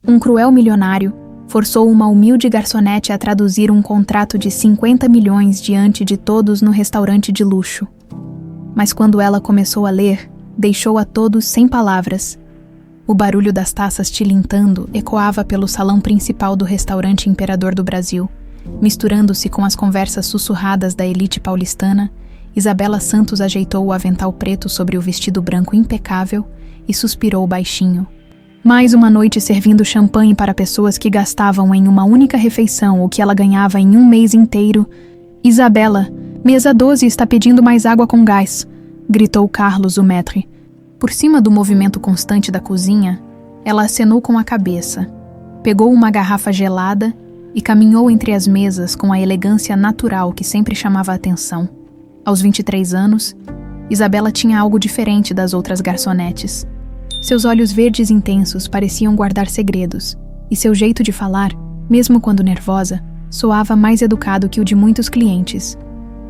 Um cruel milionário forçou uma humilde garçonete a traduzir um contrato de 50 milhões diante de todos no restaurante de luxo. Mas quando ela começou a ler, deixou a todos sem palavras. O barulho das taças tilintando ecoava pelo salão principal do restaurante Imperador do Brasil. Misturando-se com as conversas sussurradas da elite paulistana, Isabela Santos ajeitou o avental preto sobre o vestido branco impecável e suspirou baixinho. Mais uma noite servindo champanhe para pessoas que gastavam em uma única refeição o que ela ganhava em um mês inteiro. Isabela, mesa 12 está pedindo mais água com gás, gritou Carlos, o maître. Por cima do movimento constante da cozinha, ela acenou com a cabeça, pegou uma garrafa gelada e caminhou entre as mesas com a elegância natural que sempre chamava a atenção. Aos 23 anos, Isabela tinha algo diferente das outras garçonetes. Seus olhos verdes intensos pareciam guardar segredos, e seu jeito de falar, mesmo quando nervosa, soava mais educado que o de muitos clientes.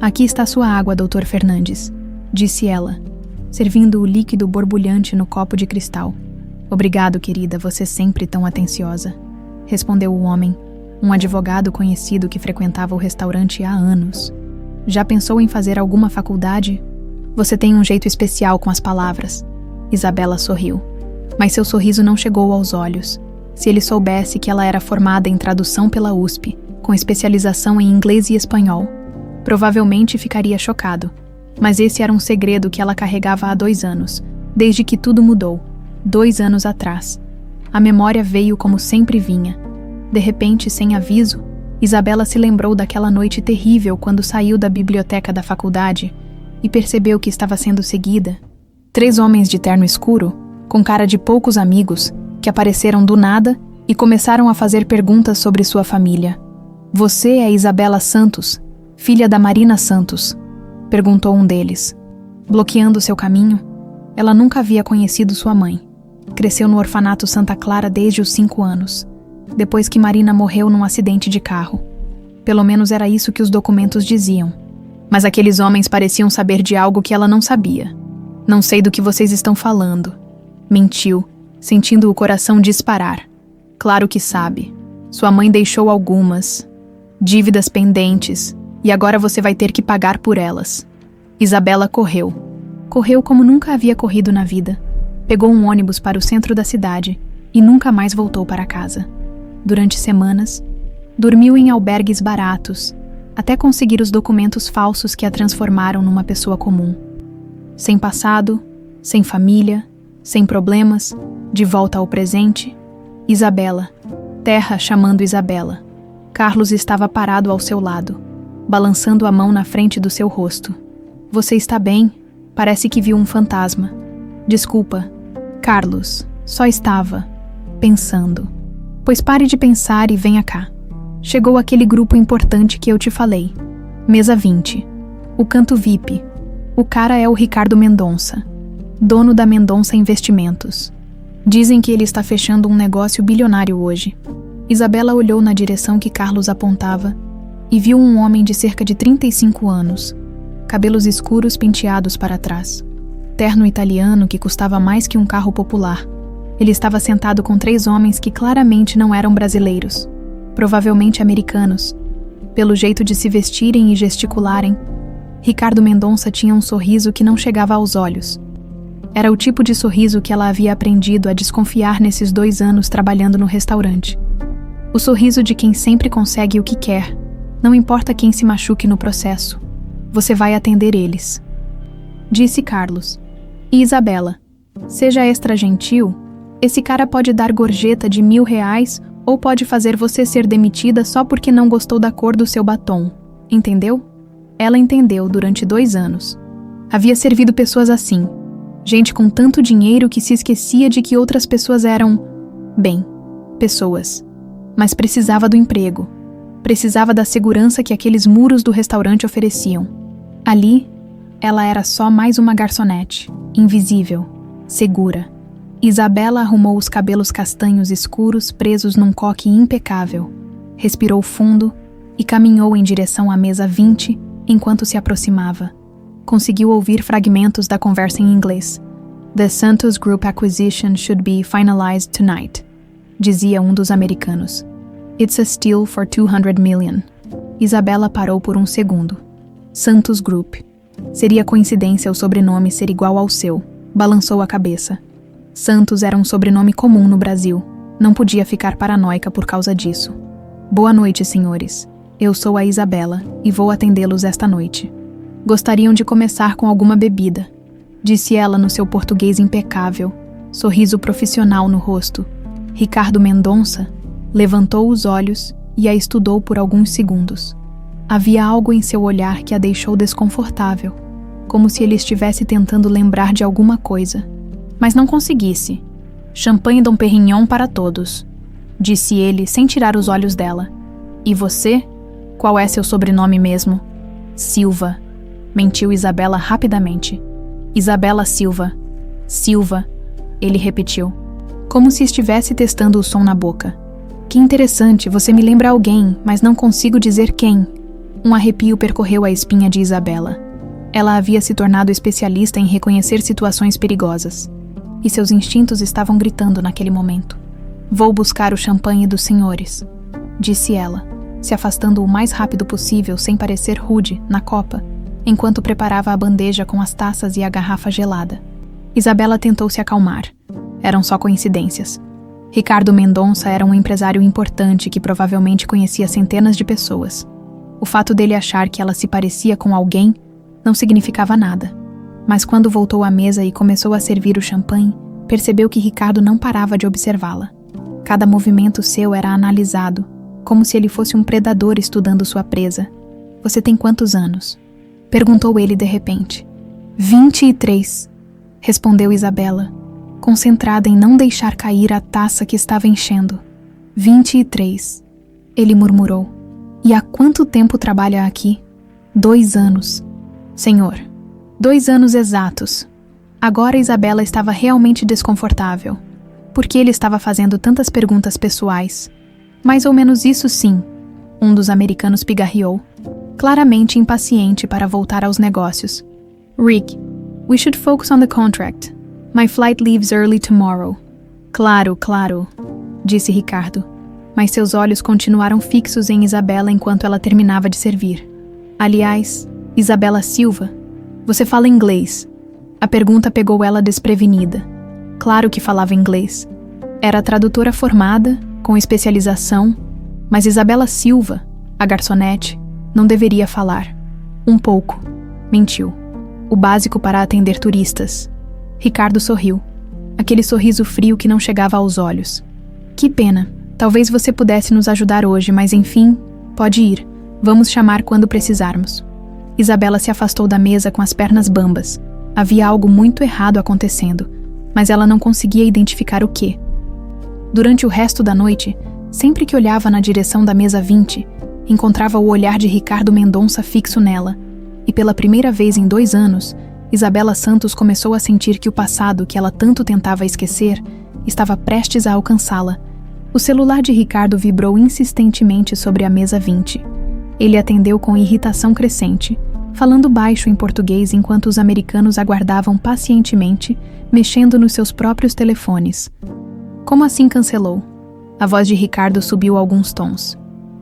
Aqui está sua água, Dr. Fernandes, disse ela, servindo o líquido borbulhante no copo de cristal. Obrigado, querida, você sempre tão atenciosa, respondeu o homem, um advogado conhecido que frequentava o restaurante há anos. Já pensou em fazer alguma faculdade? Você tem um jeito especial com as palavras. Isabela sorriu, mas seu sorriso não chegou aos olhos. Se ele soubesse que ela era formada em tradução pela USP, com especialização em inglês e espanhol, provavelmente ficaria chocado. Mas esse era um segredo que ela carregava há 2 anos, desde que tudo mudou, 2 anos atrás. A memória veio como sempre vinha. De repente, sem aviso, Isabela se lembrou daquela noite terrível quando saiu da biblioteca da faculdade e percebeu que estava sendo seguida. 3 homens de terno escuro, com cara de poucos amigos, que apareceram do nada e começaram a fazer perguntas sobre sua família. Você é Isabela Santos, filha da Marina Santos? Perguntou um deles. Bloqueando seu caminho, ela nunca havia conhecido sua mãe. Cresceu no orfanato Santa Clara desde os 5 anos, depois que Marina morreu num acidente de carro. Pelo menos era isso que os documentos diziam. Mas aqueles homens pareciam saber de algo que ela não sabia. Não sei do que vocês estão falando. Mentiu, sentindo o coração disparar. Claro que sabe. Sua mãe deixou algumas dívidas pendentes e agora você vai ter que pagar por elas. Isabela correu. Correu como nunca havia corrido na vida. Pegou um ônibus para o centro da cidade e nunca mais voltou para casa. Durante semanas, dormiu em albergues baratos, até conseguir os documentos falsos que a transformaram numa pessoa comum. Sem passado, sem família, sem problemas, de volta ao presente. Isabela. Terra chamando Isabela. Carlos estava parado ao seu lado, balançando a mão na frente do seu rosto. Você está bem? Parece que viu um fantasma. Desculpa, Carlos, só estava pensando. Pois pare de pensar e venha cá. Chegou aquele grupo importante que eu te falei. Mesa 20. O canto VIP. O cara é o Ricardo Mendonça, dono da Mendonça Investimentos. Dizem que ele está fechando um negócio bilionário hoje. Isabela olhou na direção que Carlos apontava e viu um homem de cerca de 35 anos, cabelos escuros penteados para trás, terno italiano que custava mais que um carro popular. Ele estava sentado com 3 homens que claramente não eram brasileiros, provavelmente americanos. Pelo jeito de se vestirem e gesticularem, Ricardo Mendonça tinha um sorriso que não chegava aos olhos. Era o tipo de sorriso que ela havia aprendido a desconfiar nesses 2 anos trabalhando no restaurante. O sorriso de quem sempre consegue o que quer, não importa quem se machuque no processo. Você vai atender eles. Disse Carlos. E Isabela, seja extra gentil, esse cara pode dar gorjeta de R$1.000 ou pode fazer você ser demitida só porque não gostou da cor do seu batom. Entendeu? Ela entendeu durante 2 anos. Havia servido pessoas assim. Gente com tanto dinheiro que se esquecia de que outras pessoas eram, bem, pessoas. Mas precisava do emprego. Precisava da segurança que aqueles muros do restaurante ofereciam. Ali, ela era só mais uma garçonete, invisível, segura. Isabela arrumou os cabelos castanhos escuros presos num coque impecável. Respirou fundo e caminhou em direção à mesa 20 enquanto se aproximava. Conseguiu ouvir fragmentos da conversa em inglês. The Santos Group acquisition should be finalized tonight. dizia um dos americanos. It's a steal for 200 million. Isabela parou por um segundo. Santos Group. Seria coincidência o sobrenome ser igual ao seu. Balançou a cabeça. Santos era um sobrenome comum no Brasil. Não podia ficar paranoica por causa disso. Boa noite, senhores. Eu sou a Isabela e vou atendê-los esta noite. Gostariam de começar com alguma bebida, disse ela no seu português impecável, sorriso profissional no rosto. Ricardo Mendonça levantou os olhos e a estudou por alguns segundos. Havia algo em seu olhar que a deixou desconfortável, como se ele estivesse tentando lembrar de alguma coisa, mas não conseguisse. Champanhe Dom Perignon para todos, disse ele sem tirar os olhos dela. E você? Qual é seu sobrenome mesmo? Silva, mentiu Isabela rapidamente. Isabela Silva. Silva, ele repetiu, como se estivesse testando o som na boca. Que interessante, você me lembra alguém, mas não consigo dizer quem. Um arrepio percorreu a espinha de Isabela. Ela havia se tornado especialista em reconhecer situações perigosas. E seus instintos estavam gritando naquele momento. Vou buscar o champanhe dos senhores, disse ela, se afastando o mais rápido possível sem parecer rude, na copa, enquanto preparava a bandeja com as taças e a garrafa gelada. Isabela tentou se acalmar. Eram só coincidências. Ricardo Mendonça era um empresário importante que provavelmente conhecia centenas de pessoas. O fato dele achar que ela se parecia com alguém não significava nada. Mas quando voltou à mesa e começou a servir o champanhe, percebeu que Ricardo não parava de observá-la. Cada movimento seu era analisado, como se ele fosse um predador estudando sua presa. Você tem quantos anos? Perguntou ele de repente. 23, respondeu Isabela, concentrada em não deixar cair a taça que estava enchendo. 23, ele murmurou. E há quanto tempo trabalha aqui? 2 anos. Senhor, 2 anos exatos. Agora Isabela estava realmente desconfortável. Por que ele estava fazendo tantas perguntas pessoais? Mais ou menos isso sim, um dos americanos pigarreou, claramente impaciente para voltar aos negócios. Rick, we should focus on the contract. My flight leaves early tomorrow. Claro, disse Ricardo, mas seus olhos continuaram fixos em Isabela enquanto ela terminava de servir. Aliás, Isabela Silva, você fala inglês? A pergunta pegou ela desprevenida. Claro que falava inglês. Era tradutora formada, com especialização, mas Isabela Silva, a garçonete, não deveria falar. Um pouco, mentiu. O básico para atender turistas. Ricardo sorriu. Aquele sorriso frio que não chegava aos olhos. Que pena. Talvez você pudesse nos ajudar hoje, mas enfim, pode ir. Vamos chamar quando precisarmos. Isabela se afastou da mesa com as pernas bambas. Havia algo muito errado acontecendo, mas ela não conseguia identificar o quê. Durante o resto da noite, sempre que olhava na direção da mesa 20, encontrava o olhar de Ricardo Mendonça fixo nela, e pela primeira vez em 2 anos, Isabela Santos começou a sentir que o passado que ela tanto tentava esquecer estava prestes a alcançá-la. O celular de Ricardo vibrou insistentemente sobre a mesa 20. Ele atendeu com irritação crescente, falando baixo em português enquanto os americanos aguardavam pacientemente, mexendo nos seus próprios telefones. Como assim cancelou? A voz de Ricardo subiu alguns tons.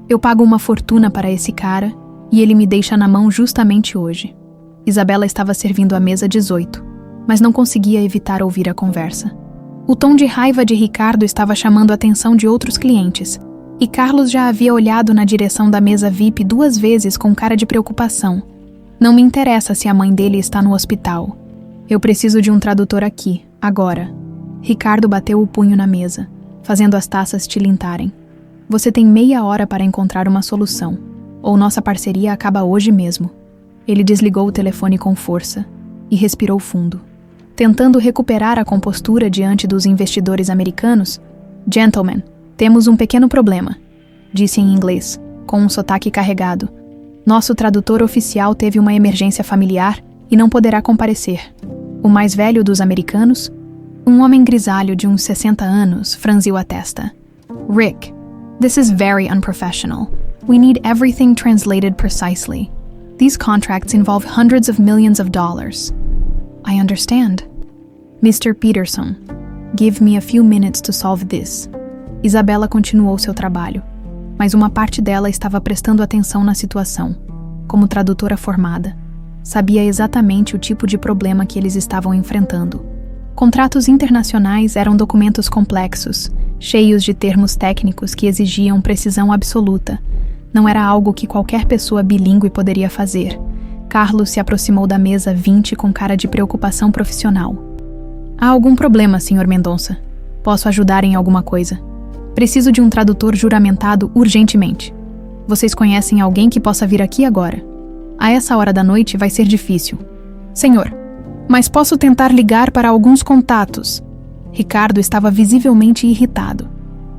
Eu pago uma fortuna para esse cara e ele me deixa na mão justamente hoje. Isabela estava servindo a mesa 18, mas não conseguia evitar ouvir a conversa. O tom de raiva de Ricardo estava chamando a atenção de outros clientes, e Carlos já havia olhado na direção da mesa VIP 2 vezes com cara de preocupação. Não me interessa se a mãe dele está no hospital. Eu preciso de um tradutor aqui, agora. Ricardo bateu o punho na mesa, fazendo as taças tilintarem. Você tem meia hora para encontrar uma solução, ou nossa parceria acaba hoje mesmo. Ele desligou o telefone com força e respirou fundo. Tentando recuperar a compostura diante dos investidores americanos, Gentlemen, temos um pequeno problema, disse em inglês, com um sotaque carregado. Nosso tradutor oficial teve uma emergência familiar e não poderá comparecer. O mais velho dos americanos, um homem grisalho de uns 60 anos, franziu a testa. Rick, this is very unprofessional. We need everything translated precisely. These contracts involve hundreds of millions of dollars. I understand. Mr. Peterson, give me a few minutes to solve this. Isabela continuou seu trabalho, mas uma parte dela estava prestando atenção na situação. Como tradutora formada, sabia exatamente o tipo de problema que eles estavam enfrentando. Contratos internacionais eram documentos complexos, cheios de termos técnicos que exigiam precisão absoluta. Não era algo que qualquer pessoa bilíngue poderia fazer. Carlos se aproximou da mesa 20 com cara de preocupação profissional. Há algum problema, Sr. Mendonça? Posso ajudar em alguma coisa? Preciso de um tradutor juramentado urgentemente. Vocês conhecem alguém que possa vir aqui agora? A essa hora da noite vai ser difícil. Senhor, mas posso tentar ligar para alguns contatos. Ricardo estava visivelmente irritado.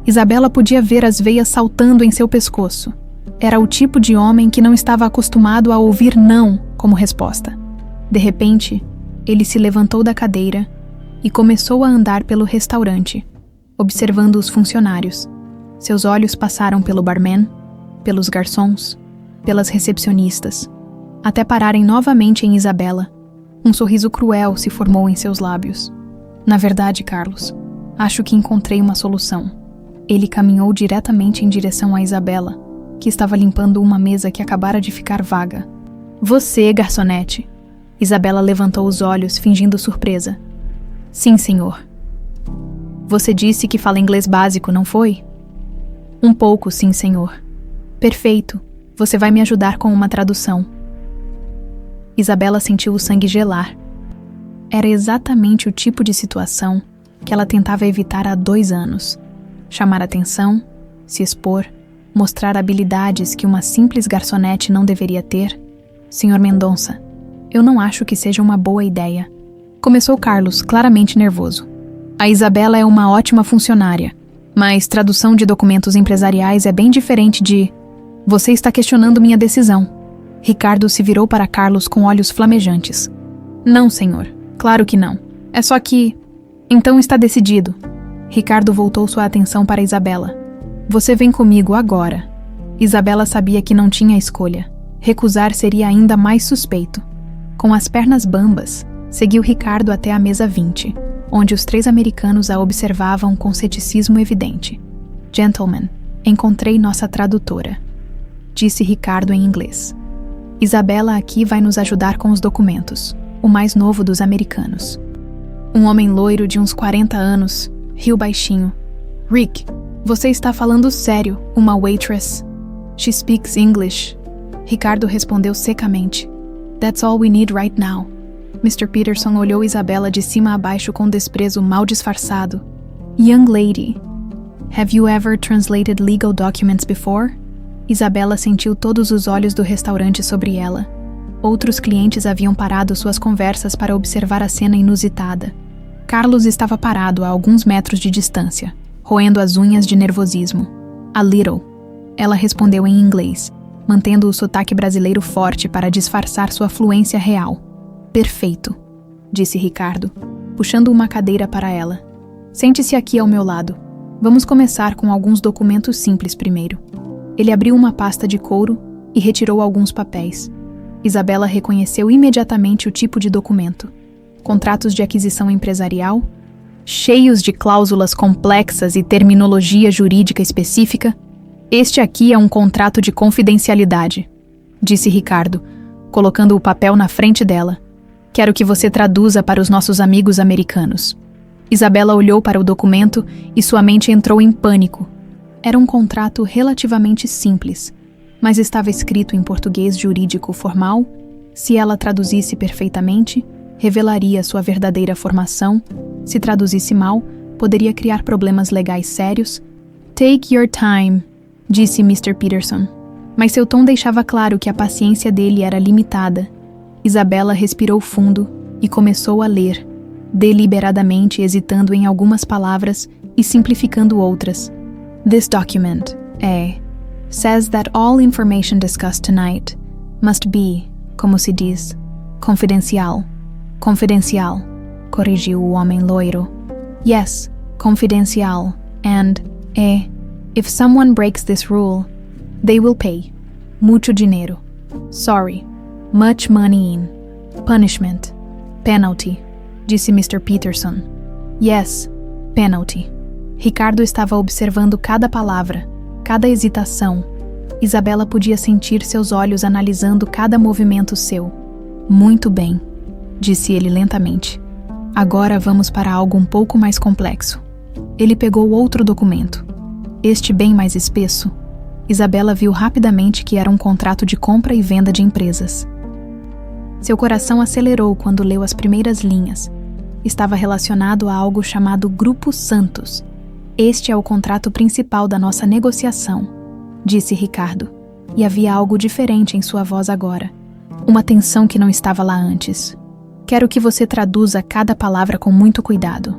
Isabela podia ver as veias saltando em seu pescoço. Era o tipo de homem que não estava acostumado a ouvir não como resposta. De repente, ele se levantou da cadeira e começou a andar pelo restaurante, observando os funcionários. Seus olhos passaram pelo barman, pelos garçons, pelas recepcionistas, até pararem novamente em Isabela. Um sorriso cruel se formou em seus lábios. Na verdade, Carlos, acho que encontrei uma solução. Ele caminhou diretamente em direção a Isabela, que estava limpando uma mesa que acabara de ficar vaga. Você, garçonete. Isabela levantou os olhos, fingindo surpresa. Sim, senhor. Você disse que fala inglês básico, não foi? Um pouco, sim, senhor. Perfeito. Você vai me ajudar com uma tradução. Isabela sentiu o sangue gelar. Era exatamente o tipo de situação que ela tentava evitar há 2 anos. Chamar atenção, se expor, mostrar habilidades que uma simples garçonete não deveria ter. Sr. Mendonça, eu não acho que seja uma boa ideia. Começou Carlos, claramente nervoso. A Isabela é uma ótima funcionária, mas tradução de documentos empresariais é bem diferente de... Você está questionando minha decisão. Ricardo se virou para Carlos com olhos flamejantes. Não, senhor. Claro que não. É só que... Então está decidido. Ricardo voltou sua atenção para Isabela. Você vem comigo agora. Isabela sabia que não tinha escolha. Recusar seria ainda mais suspeito. Com as pernas bambas, seguiu Ricardo até a mesa 20, onde os 3 americanos a observavam com ceticismo evidente. Gentlemen, encontrei nossa tradutora, disse Ricardo em inglês. Isabela aqui vai nos ajudar com os documentos, o mais novo dos americanos. Um homem loiro de uns 40 anos riu baixinho. Rick, você está falando sério, uma waitress. She speaks English. Ricardo respondeu secamente. That's all we need right now. Mr. Peterson olhou Isabela de cima a baixo com desprezo mal disfarçado. Young lady, have you ever translated legal documents before? Isabela sentiu todos os olhos do restaurante sobre ela. Outros clientes haviam parado suas conversas para observar a cena inusitada. Carlos estava parado a alguns metros de distância, roendo as unhas de nervosismo. A little. Ela respondeu em inglês, mantendo o sotaque brasileiro forte para disfarçar sua fluência real. Perfeito, disse Ricardo, puxando uma cadeira para ela. Sente-se aqui ao meu lado. Vamos começar com alguns documentos simples primeiro. Ele abriu uma pasta de couro e retirou alguns papéis. Isabela reconheceu imediatamente o tipo de documento. Contratos de aquisição empresarial, cheios de cláusulas complexas e terminologia jurídica específica. Este aqui é um contrato de confidencialidade, disse Ricardo, colocando o papel na frente dela. Quero que você traduza para os nossos amigos americanos. Isabela olhou para o documento e sua mente entrou em pânico. Era um contrato relativamente simples, mas estava escrito em português jurídico formal. Se ela traduzisse perfeitamente, revelaria sua verdadeira formação. Se traduzisse mal, poderia criar problemas legais sérios. Take your time, disse Mr. Peterson. Mas seu tom deixava claro que a paciência dele era limitada. Isabela respirou fundo e começou a ler, deliberadamente hesitando em algumas palavras e simplificando outras. This document, says that all information discussed tonight must be, como se diz, confidencial. Confidencial, corrigiu o homem loiro. Yes, confidential, and, if someone breaks this rule, they will pay. Mucho dinero. Sorry. Much money in. Punishment. Penalty, disse Mr. Peterson. Yes, penalty. Ricardo estava observando cada palavra, cada hesitação. Isabela podia sentir seus olhos analisando cada movimento seu. Muito bem, disse ele lentamente. Agora vamos para algo um pouco mais complexo. Ele pegou outro documento. Este bem mais espesso. Isabela viu rapidamente que era um contrato de compra e venda de empresas. Seu coração acelerou quando leu as primeiras linhas. Estava relacionado a algo chamado Grupo Santos. Este é o contrato principal da nossa negociação, disse Ricardo. E havia algo diferente em sua voz agora. Uma tensão que não estava lá antes. Quero que você traduza cada palavra com muito cuidado.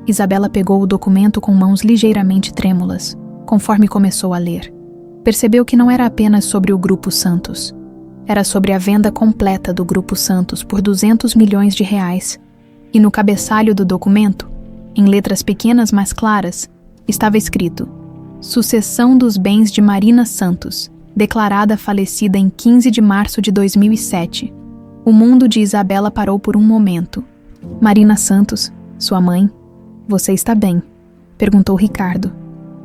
Isabela pegou o documento com mãos ligeiramente trêmulas, conforme começou a ler. Percebeu que não era apenas sobre o Grupo Santos. Era sobre a venda completa do Grupo Santos por R$200 milhões. E no cabeçalho do documento, em letras pequenas mas claras, estava escrito: Sucessão dos bens de Marina Santos, declarada falecida em 15 de março de 2007. O mundo de Isabela parou por um momento. Marina Santos, sua mãe, você está bem? Perguntou Ricardo.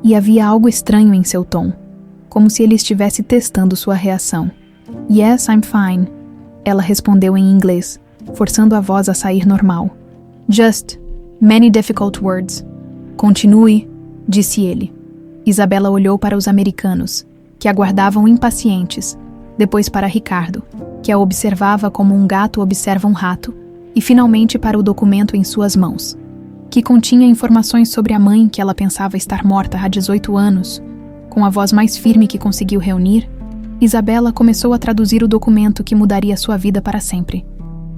E havia algo estranho em seu tom, como se ele estivesse testando sua reação. Yes, I'm fine. Ela respondeu em inglês, forçando a voz a sair normal. Just many difficult words. Continue, disse ele. Isabela olhou para os americanos, que aguardavam impacientes, depois para Ricardo, que a observava como um gato observa um rato, e finalmente para o documento em suas mãos, que continha informações sobre a mãe que ela pensava estar morta há 18 anos. Com a voz mais firme que conseguiu reunir, Isabela começou a traduzir o documento que mudaria sua vida para sempre.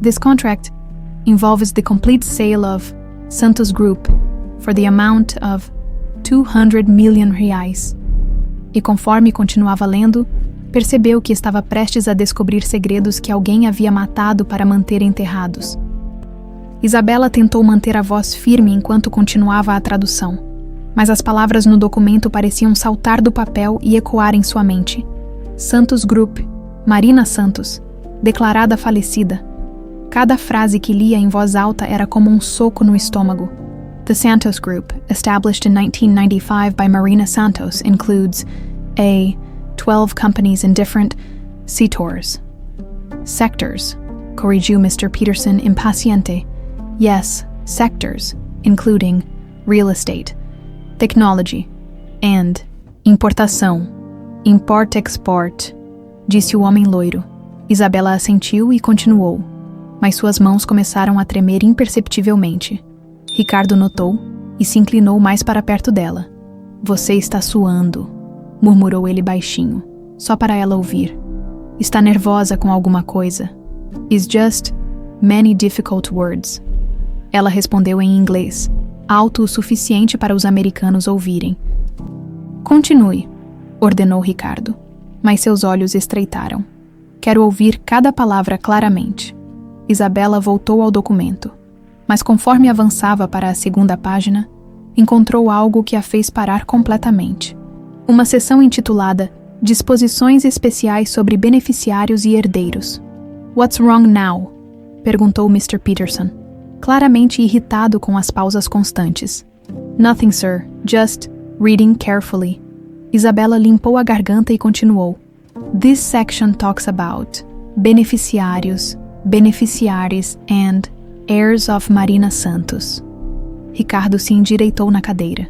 This contract involves the complete sale of Santos Group for the amount of R$200 million. E conforme continuava lendo, percebeu que estava prestes a descobrir segredos que alguém havia matado para manter enterrados. Isabela tentou manter a voz firme enquanto continuava a tradução, mas as palavras no documento pareciam saltar do papel e ecoar em sua mente. Santos Group, Marina Santos, declarada falecida. Cada frase que lia em voz alta era como um soco no estômago. The Santos Group, established in 1995 by Marina Santos, includes 12 companies in different sectors. Corrigiu Mr. Peterson impaciente. Yes, sectors, including real estate, technology, and importação. Import-export, disse o homem loiro. Isabela assentiu e continuou, mas suas mãos começaram a tremer imperceptivelmente. Ricardo notou e se inclinou mais para perto dela. Você está suando, murmurou ele baixinho, só para ela ouvir. Está nervosa com alguma coisa. It's just many difficult words. Ela respondeu em inglês, alto o suficiente para os americanos ouvirem. Continue, ordenou Ricardo, mas seus olhos estreitaram. Quero ouvir cada palavra claramente. Isabela voltou ao documento, mas conforme avançava para a segunda página, encontrou algo que a fez parar completamente. Uma seção intitulada Disposições Especiais sobre Beneficiários e Herdeiros. What's wrong now? Perguntou Mr. Peterson, claramente irritado com as pausas constantes. Nothing, sir. Just reading carefully. Isabela limpou a garganta e continuou. This section talks about beneficiários, beneficiaries and heirs of Marina Santos. Ricardo se endireitou na cadeira.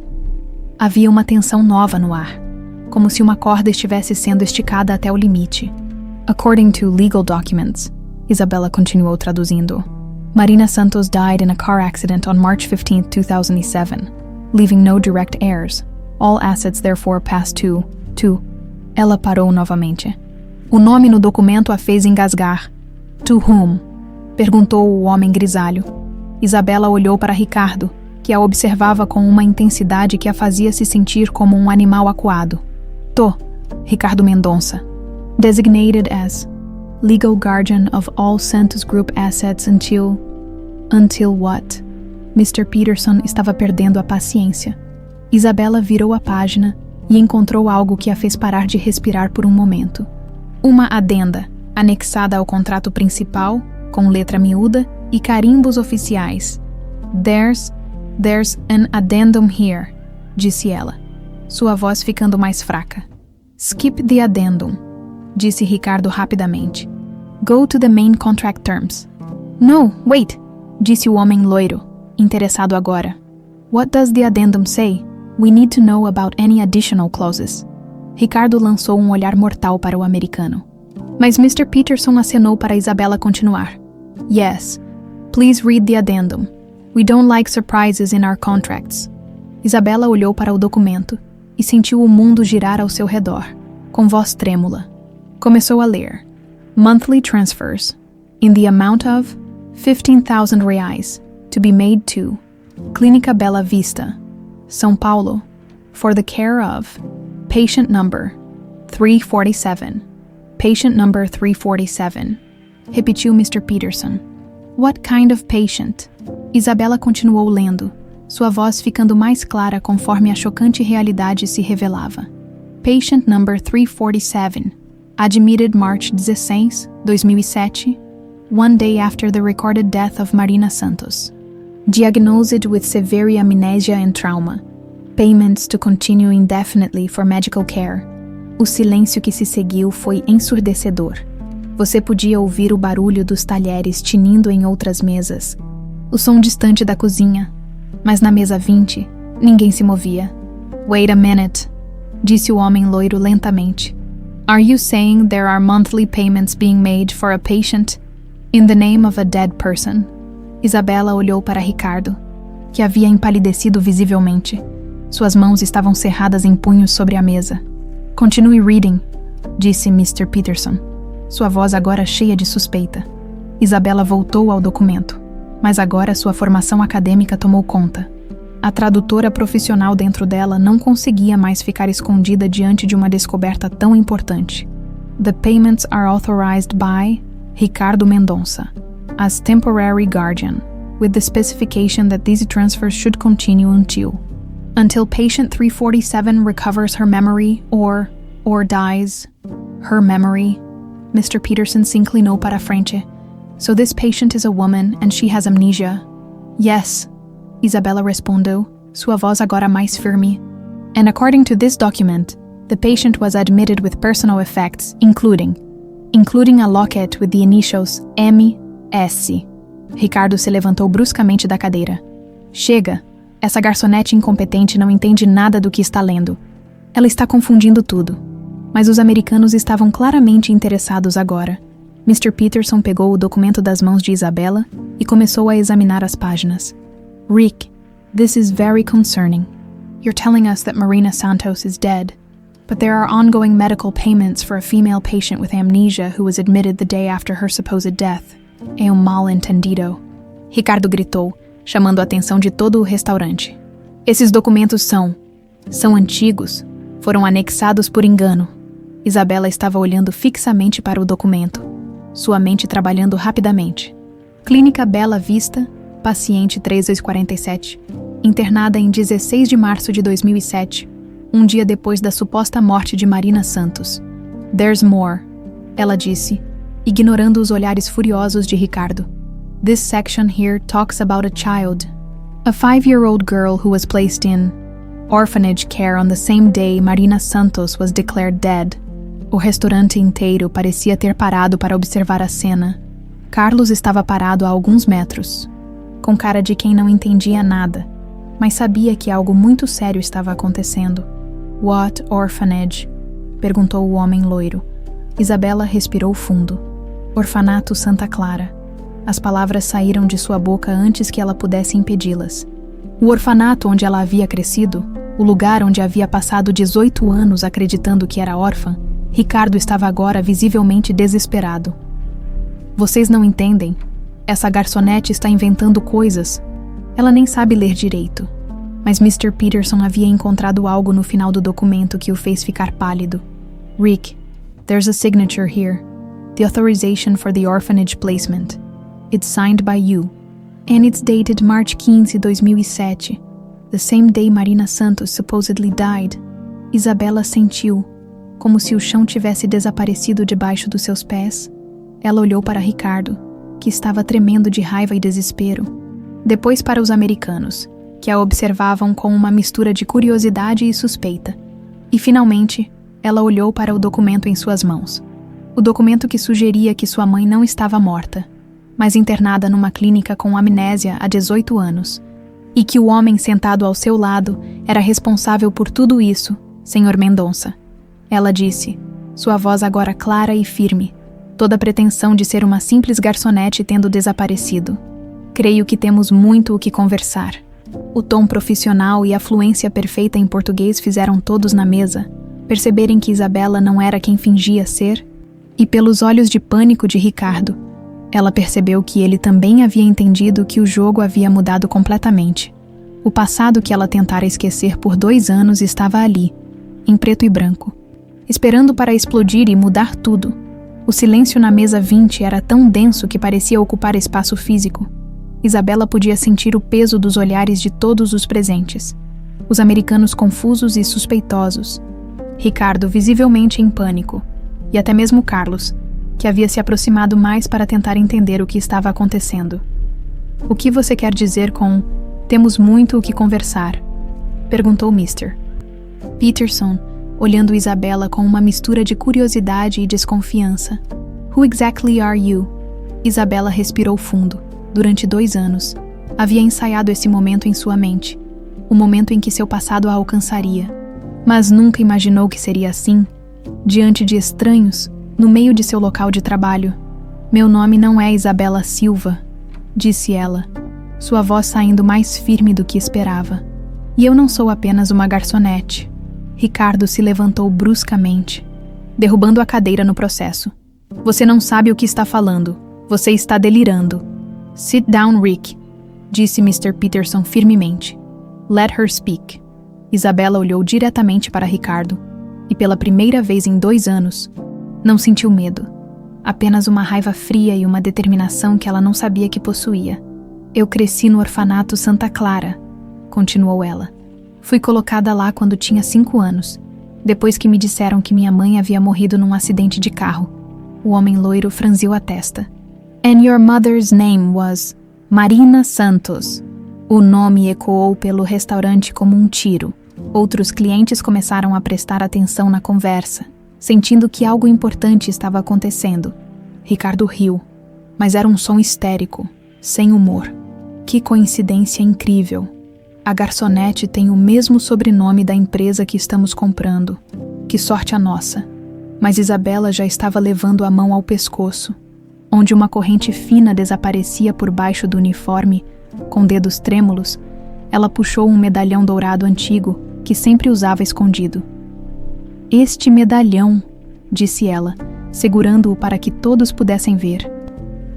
Havia uma tensão nova no ar, como se uma corda estivesse sendo esticada até o limite. According to legal documents, Isabela continuou traduzindo, Marina Santos died in a car accident on March 15, 2007, leaving no direct heirs. All assets therefore pass to... Ela parou novamente. O nome no documento a fez engasgar. To whom? Perguntou o homem grisalho. Isabela olhou para Ricardo, que a observava com uma intensidade que a fazia se sentir como um animal acuado. Ricardo Mendonça. Designated as legal guardian of all Santos Group assets until what? Mr. Peterson estava perdendo a paciência. Isabela virou a página e encontrou algo que a fez parar de respirar por um momento. Uma adenda, anexada ao contrato principal, com letra miúda e carimbos oficiais. There's an addendum here, disse ela, sua voz ficando mais fraca. Skip the addendum, disse Ricardo rapidamente. Go to the main contract terms. No, wait, disse o homem loiro, interessado agora. What does the addendum say? We need to know about any additional clauses. Ricardo lançou um olhar mortal para o americano. Mas Mr. Peterson acenou para Isabela continuar. Yes, please read the addendum. We don't like surprises in our contracts. Isabela olhou para o documento e sentiu o mundo girar ao seu redor, com voz trêmula. Começou a ler. Monthly transfers, in the amount of 15,000 reais, to be made to Clínica Bela Vista, São Paulo, for the care of patient number 347. Patient number 347. Repetiu Mr. Peterson. What kind of patient? Isabela continuou lendo, sua voz ficando mais clara conforme a chocante realidade se revelava. Patient number 347. Admitted March 16, 2007, one day after the recorded death of Marina Santos. Diagnosed with severe amnesia and trauma. Payments to continue indefinitely for medical care. O silêncio que se seguiu foi ensurdecedor. Você podia ouvir o barulho dos talheres tinindo em outras mesas, o som distante da cozinha, mas na mesa 20, ninguém se movia. Wait a minute, disse o homem loiro lentamente. Are you saying there are monthly payments being made for a patient in the name of a dead person? Isabela olhou para Ricardo, que havia empalidecido visivelmente. Suas mãos estavam cerradas em punhos sobre a mesa. Continue reading, disse Mr. Peterson, sua voz agora cheia de suspeita. Isabela voltou ao documento, mas agora sua formação acadêmica tomou conta. A tradutora profissional dentro dela não conseguia mais ficar escondida diante de uma descoberta tão importante. The payments are authorized by Ricardo Mendonça, as temporary guardian, with the specification that these transfers should continue until patient 347 recovers her memory or dies. Her memory. Mr. Peterson se inclinou para a frente. So this patient is a woman and she has amnesia? Yes, Isabela respondeu, sua voz agora mais firme. And according to this document, the patient was admitted with personal effects, including a locket with the initials M.S. Ricardo se levantou bruscamente da cadeira. Chega! Essa garçonete incompetente não entende nada do que está lendo. Ela está confundindo tudo. Mas os americanos estavam claramente interessados agora. Mr. Peterson pegou o documento das mãos de Isabela e começou a examinar as páginas. Rick, this is very concerning. You're telling us that Marina Santos is dead, but there are ongoing medical payments for a female patient with amnesia who was admitted the day after her supposed death. É mal-entendido. Ricardo gritou, chamando a atenção de todo o restaurante. Esses documentos são antigos, foram anexados por engano. Isabela estava olhando fixamente para o documento, sua mente trabalhando rapidamente. Clínica Bela Vista, paciente 3247, internada em 16 de março de 2007, um dia depois da suposta morte de Marina Santos. There's more, ela disse, ignorando os olhares furiosos de Ricardo. This section here talks about a child, a 5-year-old girl who was placed in orphanage care on the same day Marina Santos was declared dead. O restaurante inteiro parecia ter parado para observar a cena. Carlos estava parado a alguns metros, com cara de quem não entendia nada, mas sabia que algo muito sério estava acontecendo. What orphanage? Perguntou o homem loiro. Isabela respirou fundo. Orfanato Santa Clara. As palavras saíram de sua boca antes que ela pudesse impedi-las. O orfanato onde ela havia crescido, o lugar onde havia passado 18 anos acreditando que era órfã, Ricardo estava agora visivelmente desesperado. Vocês não entendem. Essa garçonete está inventando coisas. Ela nem sabe ler direito. Mas Mr. Peterson havia encontrado algo no final do documento que o fez ficar pálido. Rick, there's a signature here. The authorization for the orphanage placement. It's signed by you. And it's dated March 15, 2007. The same day Marina Santos supposedly died. Isabela sentiu, como se o chão tivesse desaparecido debaixo dos seus pés. Ela olhou para Ricardo, que estava tremendo de raiva e desespero. Depois para os americanos. que a observavam com uma mistura de curiosidade e suspeita. E, finalmente, ela olhou para o documento em suas mãos. O documento que sugeria que sua mãe não estava morta, mas internada numa clínica com amnésia há 18 anos, e que o homem sentado ao seu lado era responsável por tudo isso, Sr. Mendonça. Ela disse, sua voz agora clara e firme, toda a pretensão de ser uma simples garçonete tendo desaparecido. Creio que temos muito o que conversar. O tom profissional e a fluência perfeita em português fizeram todos na mesa perceberem que Isabela não era quem fingia ser, e pelos olhos de pânico de Ricardo, ela percebeu que ele também havia entendido que o jogo havia mudado completamente. O passado que ela tentara esquecer por 2 anos estava ali, em preto e branco, esperando para explodir e mudar tudo. O silêncio na mesa 20 era tão denso que parecia ocupar espaço físico. Isabela podia sentir o peso dos olhares de todos os presentes. Os americanos confusos e suspeitosos. Ricardo visivelmente em pânico. E até mesmo Carlos, que havia se aproximado mais para tentar entender o que estava acontecendo. O que você quer dizer com "temos muito o que conversar"? Perguntou Mr. Peterson, olhando Isabela com uma mistura de curiosidade e desconfiança. Who exactly are you? Isabela respirou fundo. Durante 2 anos, havia ensaiado esse momento em sua mente, o momento em que seu passado a alcançaria, mas nunca imaginou que seria assim, diante de estranhos, no meio de seu local de trabalho. Meu nome não é Isabela Silva, disse ela, sua voz saindo mais firme do que esperava. E eu não sou apenas uma garçonete. Ricardo se levantou bruscamente, derrubando a cadeira no processo. Você não sabe o que está falando. Você está delirando. Sit down, Rick, disse Mr. Peterson firmemente. Let her speak. Isabela olhou diretamente para Ricardo e, pela primeira vez em 2 anos, não sentiu medo. Apenas uma raiva fria e uma determinação que ela não sabia que possuía. Eu cresci no orfanato Santa Clara, continuou ela. Fui colocada lá quando tinha 5 anos, depois que me disseram que minha mãe havia morrido num acidente de carro. O homem loiro franziu a testa. And your mother's name was Marina Santos. O nome ecoou pelo restaurante como um tiro. Outros clientes começaram a prestar atenção na conversa, sentindo que algo importante estava acontecendo. Ricardo riu, mas era um som histérico, sem humor. Que coincidência incrível. A garçonete tem o mesmo sobrenome da empresa que estamos comprando. Que sorte a nossa. Mas Isabela já estava levando a mão ao pescoço, onde uma corrente fina desaparecia por baixo do uniforme. Com dedos trêmulos, ela puxou um medalhão dourado antigo que sempre usava escondido. Este medalhão, disse ela, segurando-o para que todos pudessem ver.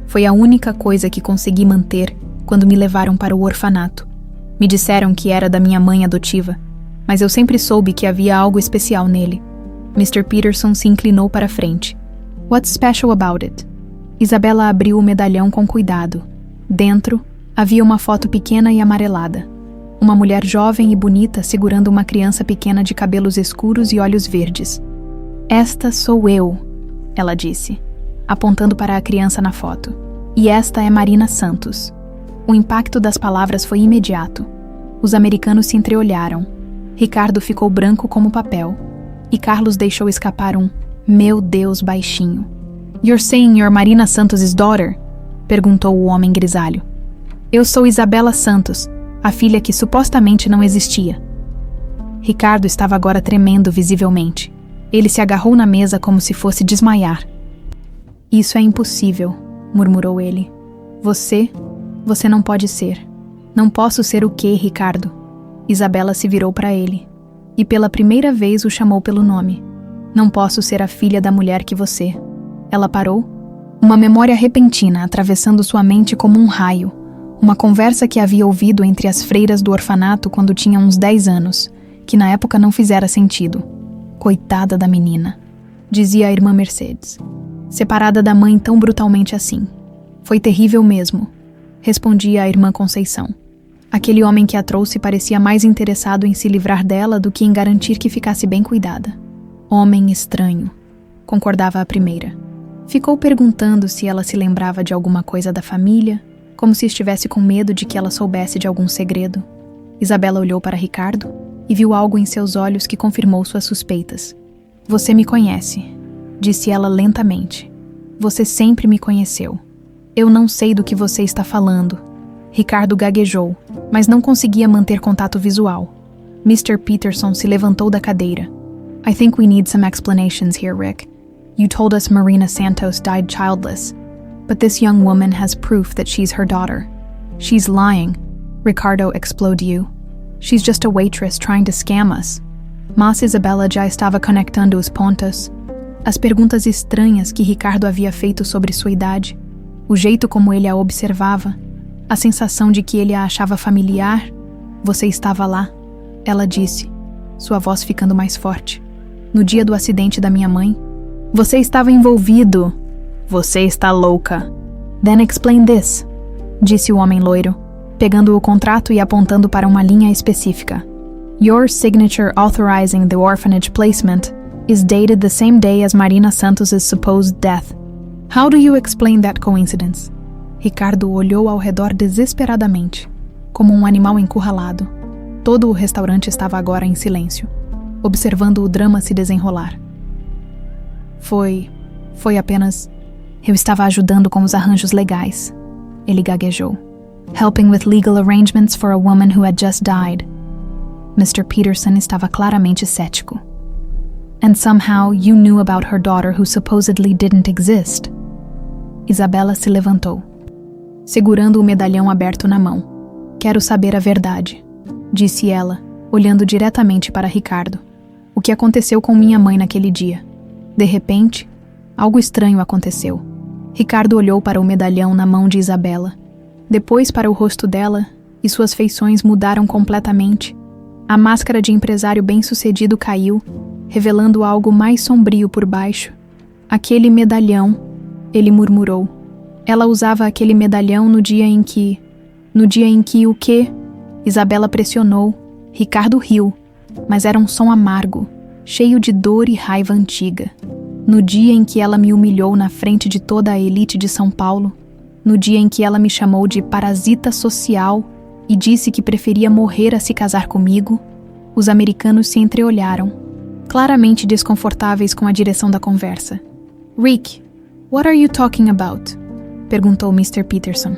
Foi a única coisa que consegui manter quando me levaram para o orfanato. Me disseram que era da minha mãe adotiva, mas eu sempre soube que havia algo especial nele. Mr. Peterson se inclinou para a frente. What's special about it? Isabela abriu o medalhão com cuidado. Dentro, havia uma foto pequena e amarelada. Uma mulher jovem e bonita segurando uma criança pequena de cabelos escuros e olhos verdes. Esta sou eu, ela disse, apontando para a criança na foto. E esta é Marina Santos. O impacto das palavras foi imediato. Os americanos se entreolharam. Ricardo ficou branco como papel. E Carlos deixou escapar um "meu Deus" baixinho. You're saying you're Marina Santos' daughter? Perguntou o homem grisalho. Eu sou Isabela Santos, a filha que supostamente não existia. Ricardo estava agora tremendo visivelmente. Ele se agarrou na mesa como se fosse desmaiar. Isso é impossível, murmurou ele. Você não pode ser. Não posso ser o quê, Ricardo? Isabela se virou para ele e pela primeira vez o chamou pelo nome. Não posso ser a filha da mulher que você. Ela parou. Uma memória repentina atravessando sua mente como um raio. Uma conversa que havia ouvido entre as freiras do orfanato quando tinha uns 10 anos, que na época não fizera sentido. Coitada da menina, dizia a irmã Mercedes. Separada da mãe tão brutalmente assim. Foi terrível mesmo, respondia a irmã Conceição. Aquele homem que a trouxe parecia mais interessado em se livrar dela do que em garantir que ficasse bem cuidada. Homem estranho, concordava a primeira. Ficou perguntando se ela se lembrava de alguma coisa da família, como se estivesse com medo de que ela soubesse de algum segredo. Isabela olhou para Ricardo e viu algo em seus olhos que confirmou suas suspeitas. Você me conhece, disse ela lentamente. Você sempre me conheceu. Eu não sei do que você está falando. Ricardo gaguejou, mas não conseguia manter contato visual. Mr. Peterson se levantou da cadeira. I think we need some explanations here, Rick. You told us Marina Santos died childless, but this young woman has proof that she's her daughter. She's lying, Ricardo explodiu. She's just a waitress trying to scam us. Mas Isabela já estava conectando os pontos. As perguntas estranhas que Ricardo havia feito sobre sua idade, o jeito como ele a observava, a sensação de que ele a achava familiar. Você estava lá, ela disse, sua voz ficando mais forte. No dia do acidente da minha mãe. Você estava envolvido. Você está louca. Then explain this, disse o homem loiro, pegando o contrato e apontando para uma linha específica. Your signature authorizing the orphanage placement is dated the same day as Marina Santos' supposed death. How do you explain that coincidence? Ricardo olhou ao redor desesperadamente, como um animal encurralado. Todo o restaurante estava agora em silêncio, observando o drama se desenrolar. Foi apenas... Eu estava ajudando com os arranjos legais. Ele gaguejou. Helping with legal arrangements for a woman who had just died. Mr. Peterson estava claramente cético. And somehow you knew about her daughter who supposedly didn't exist. Isabela se levantou, segurando o medalhão aberto na mão. Quero saber a verdade, disse ela, olhando diretamente para Ricardo. O que aconteceu com minha mãe naquele dia? De repente, algo estranho aconteceu. Ricardo olhou para o medalhão na mão de Isabela, depois para o rosto dela, e suas feições mudaram completamente. A máscara de empresário bem-sucedido caiu, revelando algo mais sombrio por baixo. Aquele medalhão, ele murmurou. Ela usava aquele medalhão no dia em que o quê? Isabela pressionou. Ricardo riu, mas era um som amargo, cheio de dor e raiva antiga. No dia em que ela me humilhou na frente de toda a elite de São Paulo, no dia em que ela me chamou de parasita social e disse que preferia morrer a se casar comigo, os americanos se entreolharam, claramente desconfortáveis com a direção da conversa. Rick, what are you talking about? Perguntou Mr. Peterson.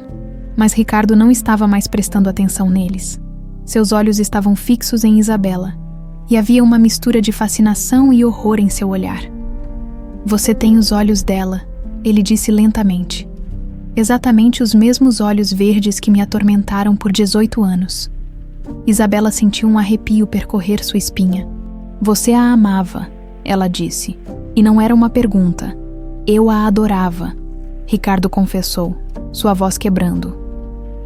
Mas Ricardo não estava mais prestando atenção neles. Seus olhos estavam fixos em Isabela, e havia uma mistura de fascinação e horror em seu olhar. Você tem os olhos dela, ele disse lentamente. Exatamente os mesmos olhos verdes que me atormentaram por 18 anos. Isabela sentiu um arrepio percorrer sua espinha. Você a amava, ela disse, e não era uma pergunta. Eu a adorava, Ricardo confessou, sua voz quebrando.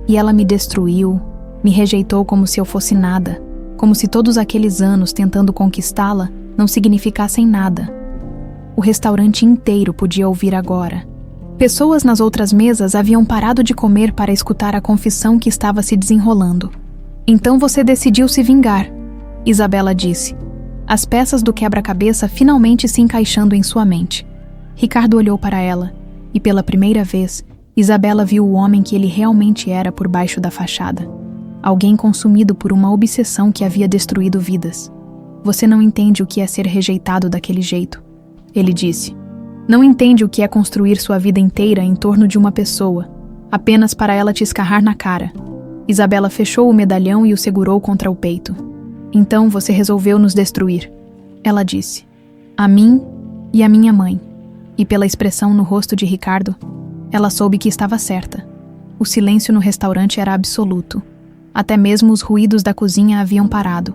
E ela me destruiu, me rejeitou como se eu fosse nada, como se todos aqueles anos tentando conquistá-la não significassem nada. O restaurante inteiro podia ouvir agora. Pessoas nas outras mesas haviam parado de comer para escutar a confissão que estava se desenrolando. Então você decidiu se vingar, Isabela disse, as peças do quebra-cabeça finalmente se encaixando em sua mente. Ricardo olhou para ela, e pela primeira vez, Isabela viu o homem que ele realmente era por baixo da fachada. Alguém consumido por uma obsessão que havia destruído vidas. Você não entende o que é ser rejeitado daquele jeito, ele disse. Não entende o que é construir sua vida inteira em torno de uma pessoa, apenas para ela te escarrar na cara. Isabela fechou o medalhão e o segurou contra o peito. Então você resolveu nos destruir, ela disse. A mim e a minha mãe. E pela expressão no rosto de Ricardo, ela soube que estava certa. O silêncio no restaurante era absoluto. Até mesmo os ruídos da cozinha haviam parado,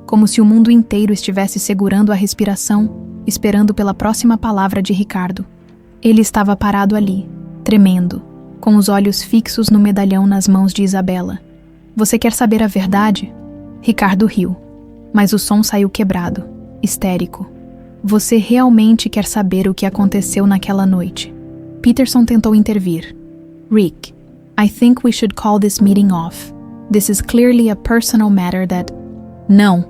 como se o mundo inteiro estivesse segurando a respiração, esperando pela próxima palavra de Ricardo. Ele estava parado ali, tremendo, com os olhos fixos no medalhão nas mãos de Isabela. Você quer saber a verdade? Ricardo riu, mas o som saiu quebrado, histérico. Você realmente quer saber o que aconteceu naquela noite? Peterson tentou intervir. Rick, I think we should call this meeting off. This is clearly a personal matter that... Não,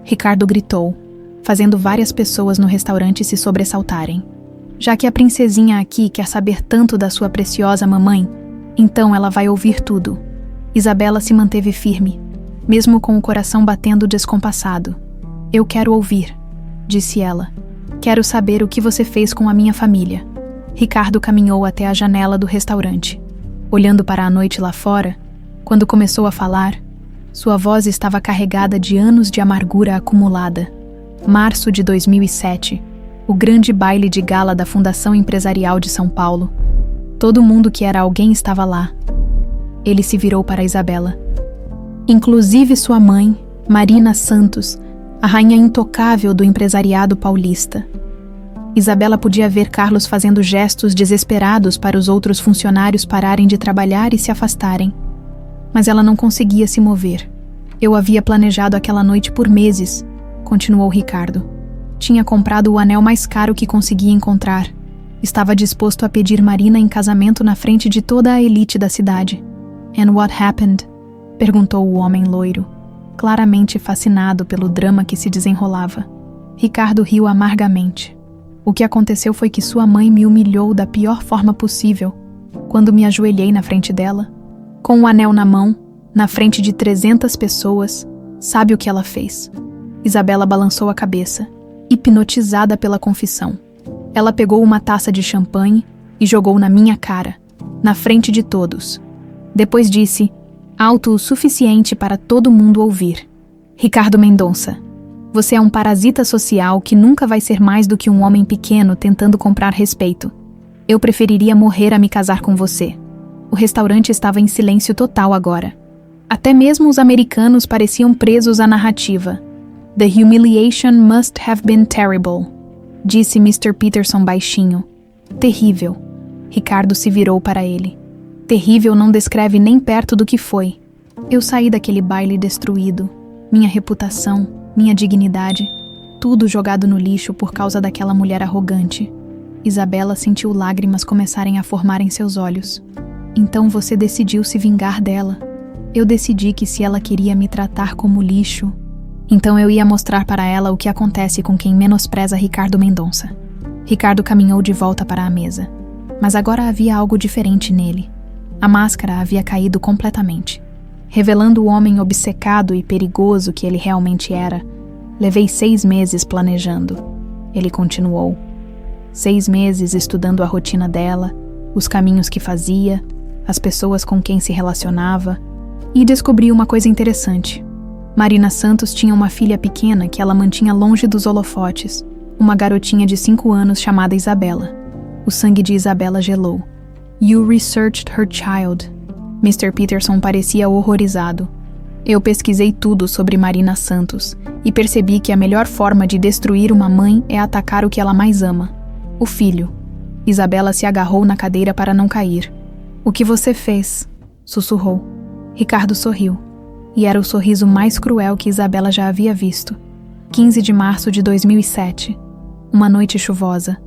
Ricardo gritou, fazendo várias pessoas no restaurante se sobressaltarem. Já que a princesinha aqui quer saber tanto da sua preciosa mamãe, então ela vai ouvir tudo. Isabela se manteve firme. mesmo com o coração batendo descompassado. Eu quero ouvir, disse ela. Quero saber o que você fez com a minha família. Ricardo caminhou até a janela do restaurante. Olhando para a noite lá fora, quando começou a falar, sua voz estava carregada de anos de amargura acumulada. Março de 2007, o grande baile de gala da Fundação Empresarial de São Paulo. Todo mundo que era alguém estava lá. Ele se virou para Isabela. Inclusive sua mãe, Marina Santos, a rainha intocável do empresariado paulista. Isabela podia ver Carlos fazendo gestos desesperados para os outros funcionários pararem de trabalhar e se afastarem. Mas ela não conseguia se mover. Eu havia planejado aquela noite por meses, continuou Ricardo. Tinha comprado o anel mais caro que conseguia encontrar. Estava disposto a pedir Marina em casamento na frente de toda a elite da cidade. And what happened? Perguntou o homem loiro, claramente fascinado pelo drama que se desenrolava. Ricardo riu amargamente. O que aconteceu foi que sua mãe me humilhou da pior forma possível, quando me ajoelhei na frente dela. Com o anel na mão, na frente de 300 pessoas, sabe o que ela fez? Isabela balançou a cabeça, hipnotizada pela confissão. Ela pegou uma taça de champanhe e jogou na minha cara, na frente de todos. Depois disse, alto o suficiente para todo mundo ouvir: Ricardo Mendonça, você é um parasita social que nunca vai ser mais do que um homem pequeno tentando comprar respeito. Eu preferiria morrer a me casar com você. O restaurante estava em silêncio total agora. Até mesmo os americanos pareciam presos à narrativa. The humiliation must have been terrible, disse Mr. Peterson baixinho. Terrível. Ricardo se virou para ele. Terrível não descreve nem perto do que foi. Eu saí daquele baile destruído. Minha reputação, minha dignidade, tudo jogado no lixo por causa daquela mulher arrogante. Isabela sentiu lágrimas começarem a formar em seus olhos. Então você decidiu se vingar dela. Eu decidi que se ela queria me tratar como lixo, então eu ia mostrar para ela o que acontece com quem menospreza Ricardo Mendonça. Ricardo caminhou de volta para a mesa. Mas agora havia algo diferente nele. A máscara havia caído completamente. Revelando o homem obcecado e perigoso que ele realmente era, levei 6 meses planejando. Ele continuou. 6 meses estudando a rotina dela, os caminhos que fazia, as pessoas com quem se relacionava, e descobri uma coisa interessante. Marina Santos tinha uma filha pequena que ela mantinha longe dos holofotes, uma garotinha de 5 anos chamada Isabela. O sangue de Isabela gelou. You researched her child. Mr. Peterson parecia horrorizado. Eu pesquisei tudo sobre Marina Santos e percebi que a melhor forma de destruir uma mãe é atacar o que ela mais ama, o filho. Isabela se agarrou na cadeira para não cair. O que você fez? Sussurrou. Ricardo sorriu. E era o sorriso mais cruel que Isabela já havia visto. 15 de março de 2007. Uma noite chuvosa.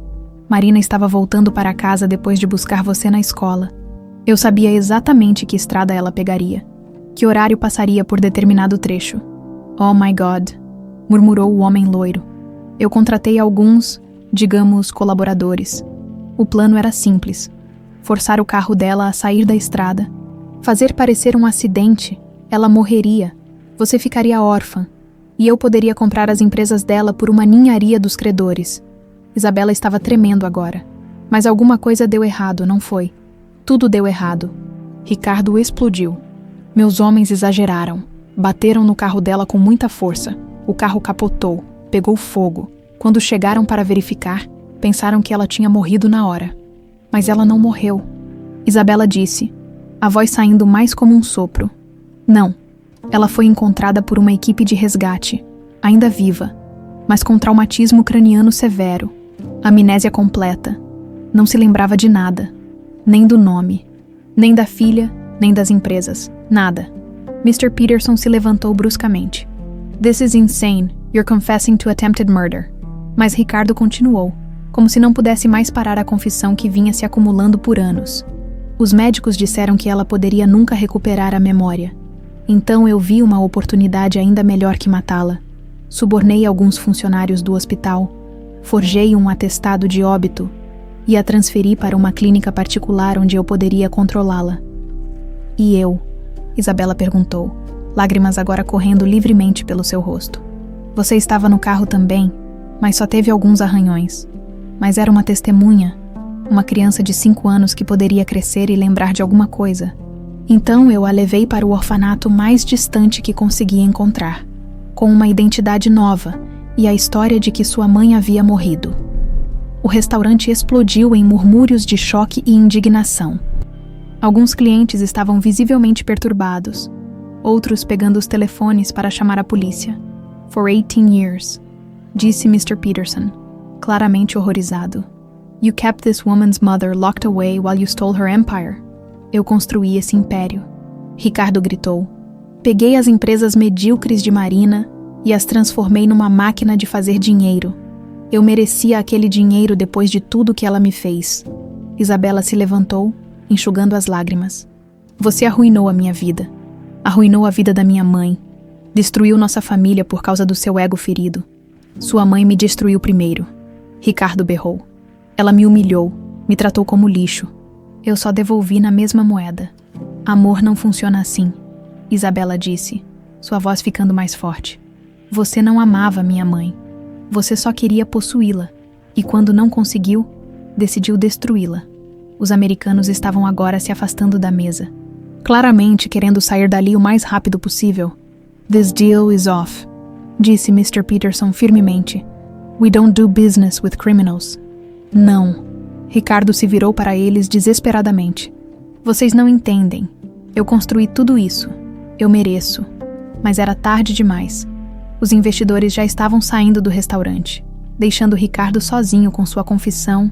Marina estava voltando para casa depois de buscar você na escola. Eu sabia exatamente que estrada ela pegaria, que horário passaria por determinado trecho. Oh my God, murmurou o homem loiro. Eu contratei alguns, digamos, colaboradores. O plano era simples: forçar o carro dela a sair da estrada, fazer parecer um acidente, ela morreria, você ficaria órfã, e eu poderia comprar as empresas dela por uma ninharia dos credores. Isabela estava tremendo agora, mas alguma coisa deu errado, não foi? Tudo deu errado. Ricardo explodiu. Meus homens exageraram. Bateram no carro dela com muita força. O carro capotou, pegou fogo. Quando chegaram para verificar, pensaram que ela tinha morrido na hora. Mas ela não morreu. Isabela disse, a voz saindo mais como um sopro. Não. Ela foi encontrada por uma equipe de resgate, ainda viva, mas com traumatismo craniano severo, amnésia completa. Não se lembrava de nada. Nem do nome, nem da filha, nem das empresas, nada. Mr. Peterson se levantou bruscamente. This is insane, you're confessing to attempted murder. Mas Ricardo continuou, como se não pudesse mais parar a confissão que vinha se acumulando por anos. Os médicos disseram que ela poderia nunca recuperar a memória. Então eu vi uma oportunidade ainda melhor que matá-la. Subornei alguns funcionários do hospital, forjei um atestado de óbito e a transferi para uma clínica particular onde eu poderia controlá-la. E eu? Isabela perguntou. lágrimas agora correndo livremente pelo seu rosto. Você estava no carro também, mas só teve alguns arranhões. Mas era uma testemunha, uma criança de 5 anos que poderia crescer e lembrar de alguma coisa. Então eu a levei para o orfanato mais distante que conseguia encontrar, com uma identidade nova e a história de que sua mãe havia morrido. O restaurante explodiu em murmúrios de choque e indignação. Alguns clientes estavam visivelmente perturbados, outros pegando os telefones para chamar a polícia. For 18 years, disse Mr. Peterson, claramente horrorizado. You kept this woman's mother locked away while you stole her empire. Eu construí esse império. Ricardo gritou. Peguei as empresas medíocres de Marina e as transformei numa máquina de fazer dinheiro. Eu merecia aquele dinheiro depois de tudo que ela me fez. Isabela se levantou, enxugando as lágrimas. Você arruinou a minha vida. Arruinou a vida da minha mãe. Destruiu nossa família por causa do seu ego ferido. Sua mãe me destruiu primeiro. Ricardo berrou. Ela me humilhou, me tratou como lixo. Eu só devolvi na mesma moeda. Amor não funciona assim, Isabela disse, sua voz ficando mais forte. Você não amava minha mãe. Você só queria possuí-la. E quando não conseguiu, decidiu destruí-la. Os americanos estavam agora se afastando da mesa, claramente querendo sair dali o mais rápido possível. This deal is off, disse Mr. Peterson firmemente. We don't do business with criminals. Não. Ricardo se virou para eles desesperadamente. Vocês não entendem. Eu construí tudo isso. Eu mereço. Mas era tarde demais. Os investidores já estavam saindo do restaurante, deixando Ricardo sozinho com sua confissão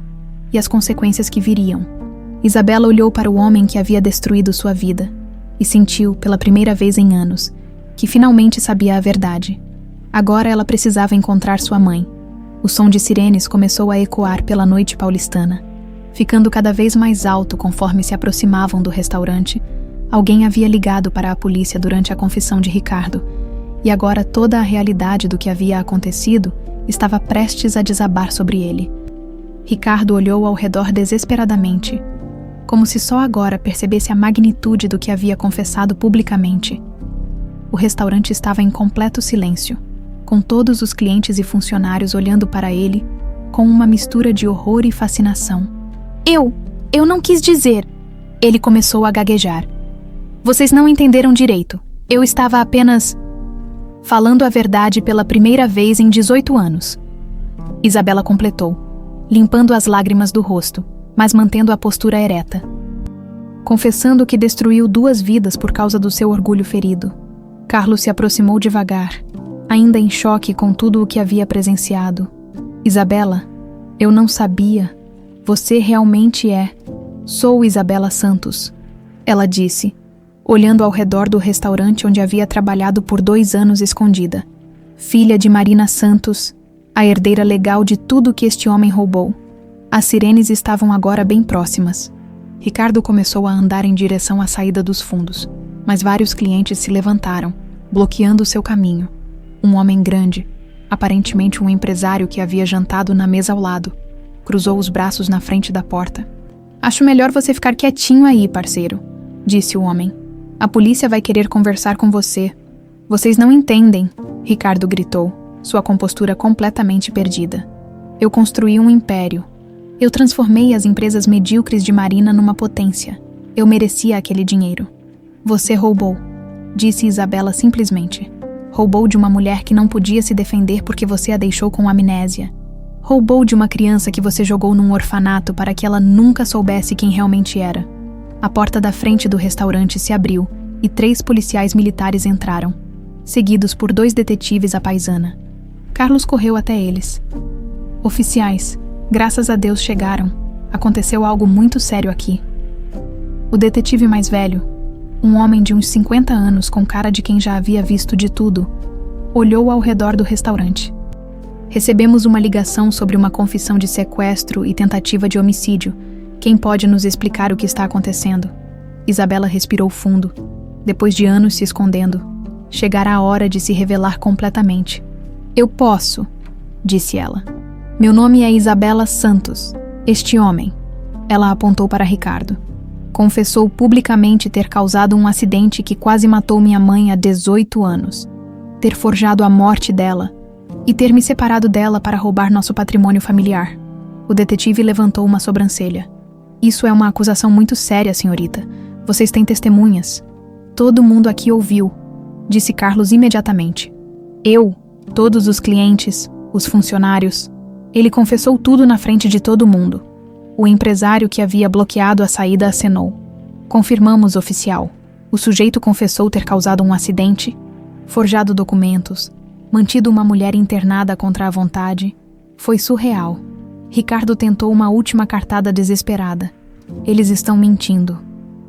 e as consequências que viriam. Isabela olhou para o homem que havia destruído sua vida e sentiu, pela primeira vez em anos, que finalmente sabia a verdade. Agora ela precisava encontrar sua mãe. O som de sirenes começou a ecoar pela noite paulistana. Ficando cada vez mais alto conforme se aproximavam do restaurante, alguém havia ligado para a polícia durante a confissão de Ricardo, e agora toda a realidade do que havia acontecido estava prestes a desabar sobre ele. Ricardo olhou ao redor desesperadamente, como se só agora percebesse a magnitude do que havia confessado publicamente. O restaurante estava em completo silêncio, com todos os clientes e funcionários olhando para ele com uma mistura de horror e fascinação. Eu não quis dizer. Ele começou a gaguejar. Vocês não entenderam direito. Eu estava apenas falando a verdade pela primeira vez em 18 anos. Isabela completou, limpando as lágrimas do rosto, mas mantendo a postura ereta. Confessando que destruiu 2 vidas por causa do seu orgulho ferido. Carlos se aproximou devagar, ainda em choque com tudo o que havia presenciado. Isabela, eu não sabia. Você realmente é. Sou Isabela Santos, ela disse, olhando ao redor do restaurante onde havia trabalhado por 2 anos escondida. Filha de Marina Santos, a herdeira legal de tudo que este homem roubou. As sirenes estavam agora bem próximas. Ricardo começou a andar em direção à saída dos fundos, mas vários clientes se levantaram, bloqueando seu caminho. Um homem grande, aparentemente um empresário que havia jantado na mesa ao lado, cruzou os braços na frente da porta. Acho melhor você ficar quietinho aí, parceiro, disse o homem. A polícia vai querer conversar com você. Vocês não entendem, Ricardo gritou, sua compostura completamente perdida. Eu construí um império. Eu transformei as empresas medíocres de Marina numa potência. Eu merecia aquele dinheiro. Você roubou, disse Isabela simplesmente. Roubou de uma mulher que não podia se defender porque você a deixou com amnésia. Roubou de uma criança que você jogou num orfanato para que ela nunca soubesse quem realmente era. A porta da frente do restaurante se abriu e 3 policiais militares entraram, seguidos por 2 detetives à paisana. Carlos correu até eles. Oficiais, graças a Deus chegaram. Aconteceu algo muito sério aqui. O detetive mais velho, um homem de uns 50 anos com cara de quem já havia visto de tudo, olhou ao redor do restaurante. Recebemos uma ligação sobre uma confissão de sequestro e tentativa de homicídio. Quem pode nos explicar o que está acontecendo? Isabela respirou fundo. Depois de anos se escondendo, chegará a hora de se revelar completamente. Eu posso, disse ela. Meu nome é Isabela Santos. Este homem. Ela apontou para Ricardo. Confessou publicamente ter causado um acidente que quase matou minha mãe há 18 anos, ter forjado a morte dela e ter me separado dela para roubar nosso patrimônio familiar. O detetive levantou uma sobrancelha. Isso é uma acusação muito séria, senhorita. Vocês têm testemunhas. Todo mundo aqui ouviu, disse Carlos imediatamente. Eu, todos os clientes, os funcionários. Ele confessou tudo na frente de todo mundo. O empresário que havia bloqueado a saída acenou. Confirmamos, oficial. O sujeito confessou ter causado um acidente, forjado documentos, mantido uma mulher internada contra a vontade. Foi surreal. Ricardo tentou uma última cartada desesperada. Eles estão mentindo.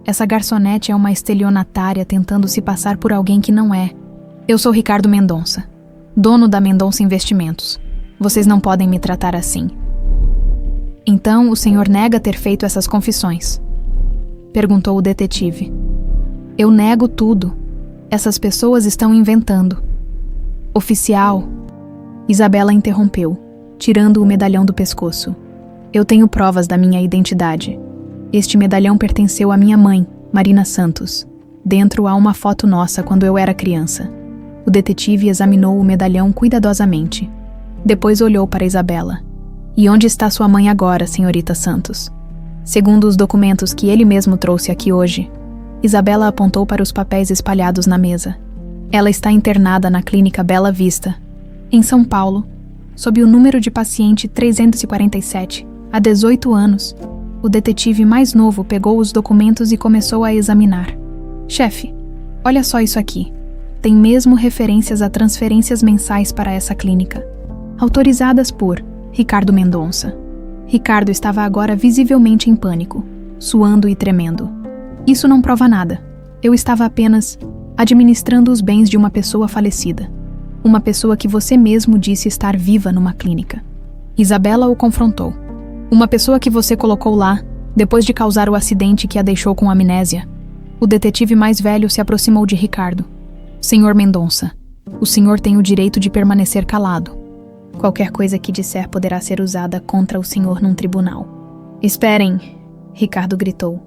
Essa garçonete é uma estelionatária tentando se passar por alguém que não é. Eu sou Ricardo Mendonça, dono da Mendonça Investimentos. Vocês não podem me tratar assim. Então, o senhor nega ter feito essas confissões? Perguntou o detetive. Eu nego tudo. Essas pessoas estão inventando. Oficial. Isabela interrompeu, tirando o medalhão do pescoço. Eu tenho provas da minha identidade. Este medalhão pertenceu à minha mãe, Marina Santos. Dentro há uma foto nossa quando eu era criança. O detetive examinou o medalhão cuidadosamente. Depois olhou para Isabela. E onde está sua mãe agora, senhorita Santos? Segundo os documentos que ele mesmo trouxe aqui hoje, Isabela apontou para os papéis espalhados na mesa. Ela está internada na clínica Bela Vista, em São Paulo, sob o número de paciente 347, há 18 anos. O detetive mais novo pegou os documentos e começou a examinar. Chefe, olha só isso aqui. Tem mesmo referências a transferências mensais para essa clínica, autorizadas por Ricardo Mendonça. Ricardo estava agora visivelmente em pânico, suando e tremendo. Isso não prova nada. Eu estava apenas administrando os bens de uma pessoa falecida. Uma pessoa que você mesmo disse estar viva numa clínica. Isabela o confrontou. Uma pessoa que você colocou lá, depois de causar o acidente que a deixou com amnésia. O detetive mais velho se aproximou de Ricardo. Senhor Mendonça, o senhor tem o direito de permanecer calado. Qualquer coisa que disser poderá ser usada contra o senhor num tribunal. Esperem, Ricardo gritou,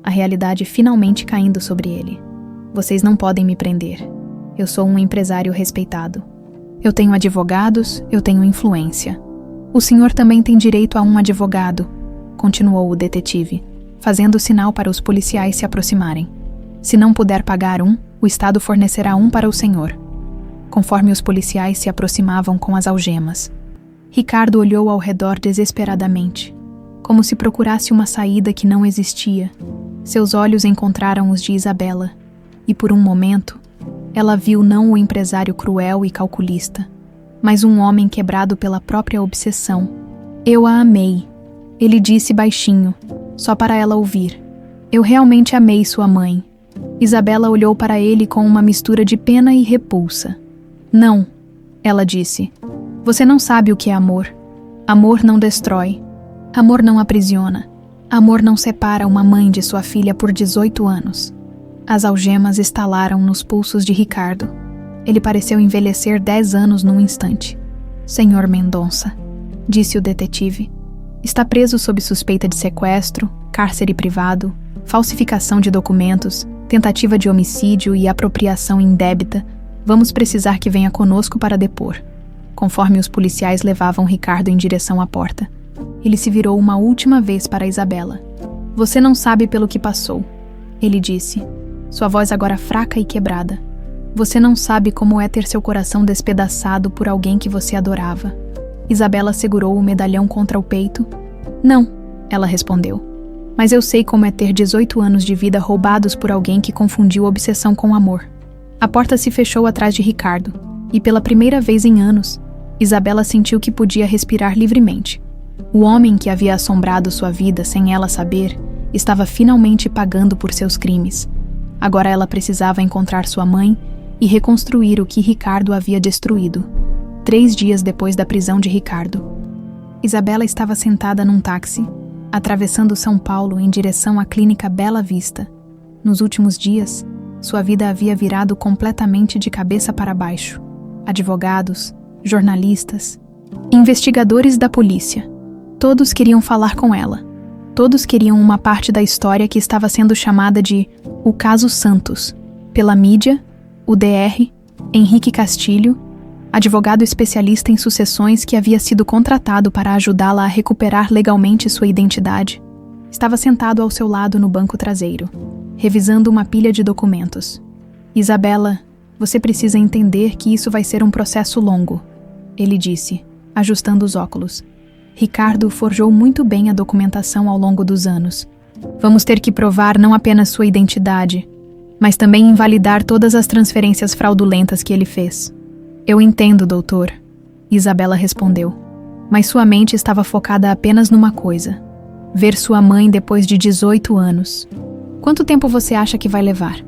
a realidade finalmente caindo sobre ele. Vocês não podem me prender. Eu sou um empresário respeitado. Eu tenho advogados, eu tenho influência. O senhor também tem direito a um advogado, continuou o detetive, fazendo sinal para os policiais se aproximarem. Se não puder pagar um, o Estado fornecerá um para o senhor. Conforme os policiais se aproximavam com as algemas, Ricardo olhou ao redor desesperadamente, como se procurasse uma saída que não existia. Seus olhos encontraram os de Isabela, e por um momento, ela viu não o empresário cruel e calculista, mas um homem quebrado pela própria obsessão. Eu a amei, ele disse baixinho, só para ela ouvir. Eu realmente amei sua mãe. Isabela olhou para ele com uma mistura de pena e repulsa. Não, ela disse. Você não sabe o que é amor. Amor não destrói. Amor não aprisiona. Amor não separa uma mãe de sua filha por 18 anos. As algemas estalaram nos pulsos de Ricardo. Ele pareceu envelhecer 10 anos num instante. Senhor Mendonça, disse o detetive, está preso sob suspeita de sequestro, cárcere privado, falsificação de documentos, tentativa de homicídio e apropriação indébita. Vamos precisar que venha conosco para depor. Conforme os policiais levavam Ricardo em direção à porta, ele se virou uma última vez para Isabela. Você não sabe pelo que passou, ele disse, sua voz agora fraca e quebrada. Você não sabe como é ter seu coração despedaçado por alguém que você adorava. Isabela segurou o medalhão contra o peito. Não, ela respondeu. Mas eu sei como é ter 18 anos de vida roubados por alguém que confundiu obsessão com amor. A porta se fechou atrás de Ricardo, e pela primeira vez em anos, Isabela sentiu que podia respirar livremente. O homem que havia assombrado sua vida sem ela saber, estava finalmente pagando por seus crimes. Agora ela precisava encontrar sua mãe e reconstruir o que Ricardo havia destruído, 3 dias depois da prisão de Ricardo. Isabela estava sentada num táxi, atravessando São Paulo em direção à clínica Bela Vista. Nos últimos dias, sua vida havia virado completamente de cabeça para baixo. Advogados, jornalistas, investigadores da polícia, todos queriam falar com ela. Todos queriam uma parte da história que estava sendo chamada de o Caso Santos, pela mídia, o Dr. Henrique Castilho, advogado especialista em sucessões que havia sido contratado para ajudá-la a recuperar legalmente sua identidade. Estava sentado ao seu lado no banco traseiro, revisando uma pilha de documentos. Isabela, você precisa entender que isso vai ser um processo longo, ele disse, ajustando os óculos. Ricardo forjou muito bem a documentação ao longo dos anos. Vamos ter que provar não apenas sua identidade, mas também invalidar todas as transferências fraudulentas que ele fez. Eu entendo, doutor, Isabela respondeu, mas sua mente estava focada apenas numa coisa: ver sua mãe depois de 18 anos. Quanto tempo você acha que vai levar?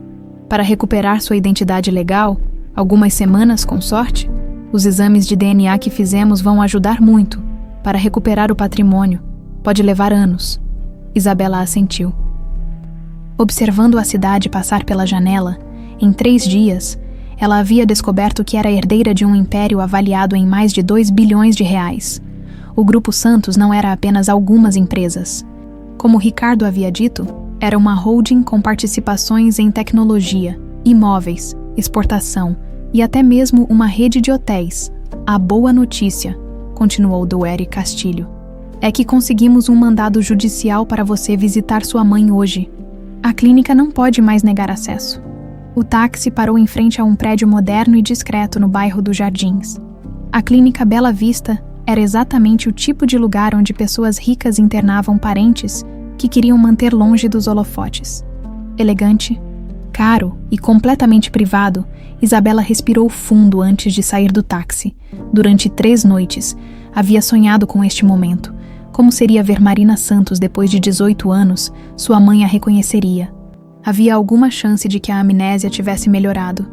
Para recuperar sua identidade legal? Algumas semanas, com sorte? Os exames de DNA que fizemos vão ajudar muito. Para recuperar o patrimônio, pode levar anos. Isabela assentiu. Observando a cidade passar pela janela, em 3 dias, ela havia descoberto que era herdeira de um império avaliado em mais de 2 bilhões de reais. O Grupo Santos não era apenas algumas empresas. Como Ricardo havia dito, era uma holding com participações em tecnologia, imóveis, exportação e até mesmo uma rede de hotéis. A boa notícia, continuou Dr. Castilho, é que conseguimos um mandado judicial para você visitar sua mãe hoje. A clínica não pode mais negar acesso. O táxi parou em frente a um prédio moderno e discreto no bairro dos Jardins. A clínica Bela Vista era exatamente o tipo de lugar onde pessoas ricas internavam parentes que queriam manter longe dos holofotes. Elegante, caro e completamente privado, Isabela respirou fundo antes de sair do táxi. Durante 3 noites, havia sonhado com este momento. Como seria ver Marina Santos depois de 18 anos? Sua mãe a reconheceria. Havia alguma chance de que a amnésia tivesse melhorado.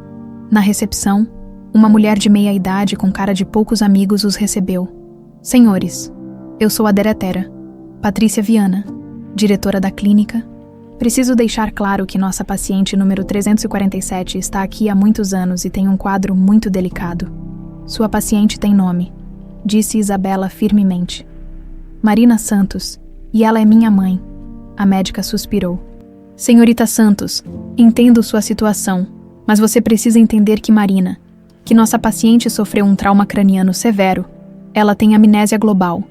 Na recepção, uma mulher de meia-idade com cara de poucos amigos os recebeu. Senhores, eu sou a Deretera, Patrícia Viana, diretora da clínica. Preciso deixar claro que nossa paciente número 347 está aqui há muitos anos e tem um quadro muito delicado. Sua paciente tem nome, disse Isabela firmemente. Marina Santos, e ela é minha mãe. A médica suspirou. Senhorita Santos, entendo sua situação, mas você precisa entender que nossa paciente sofreu um trauma craniano severo. Ela tem amnésia global.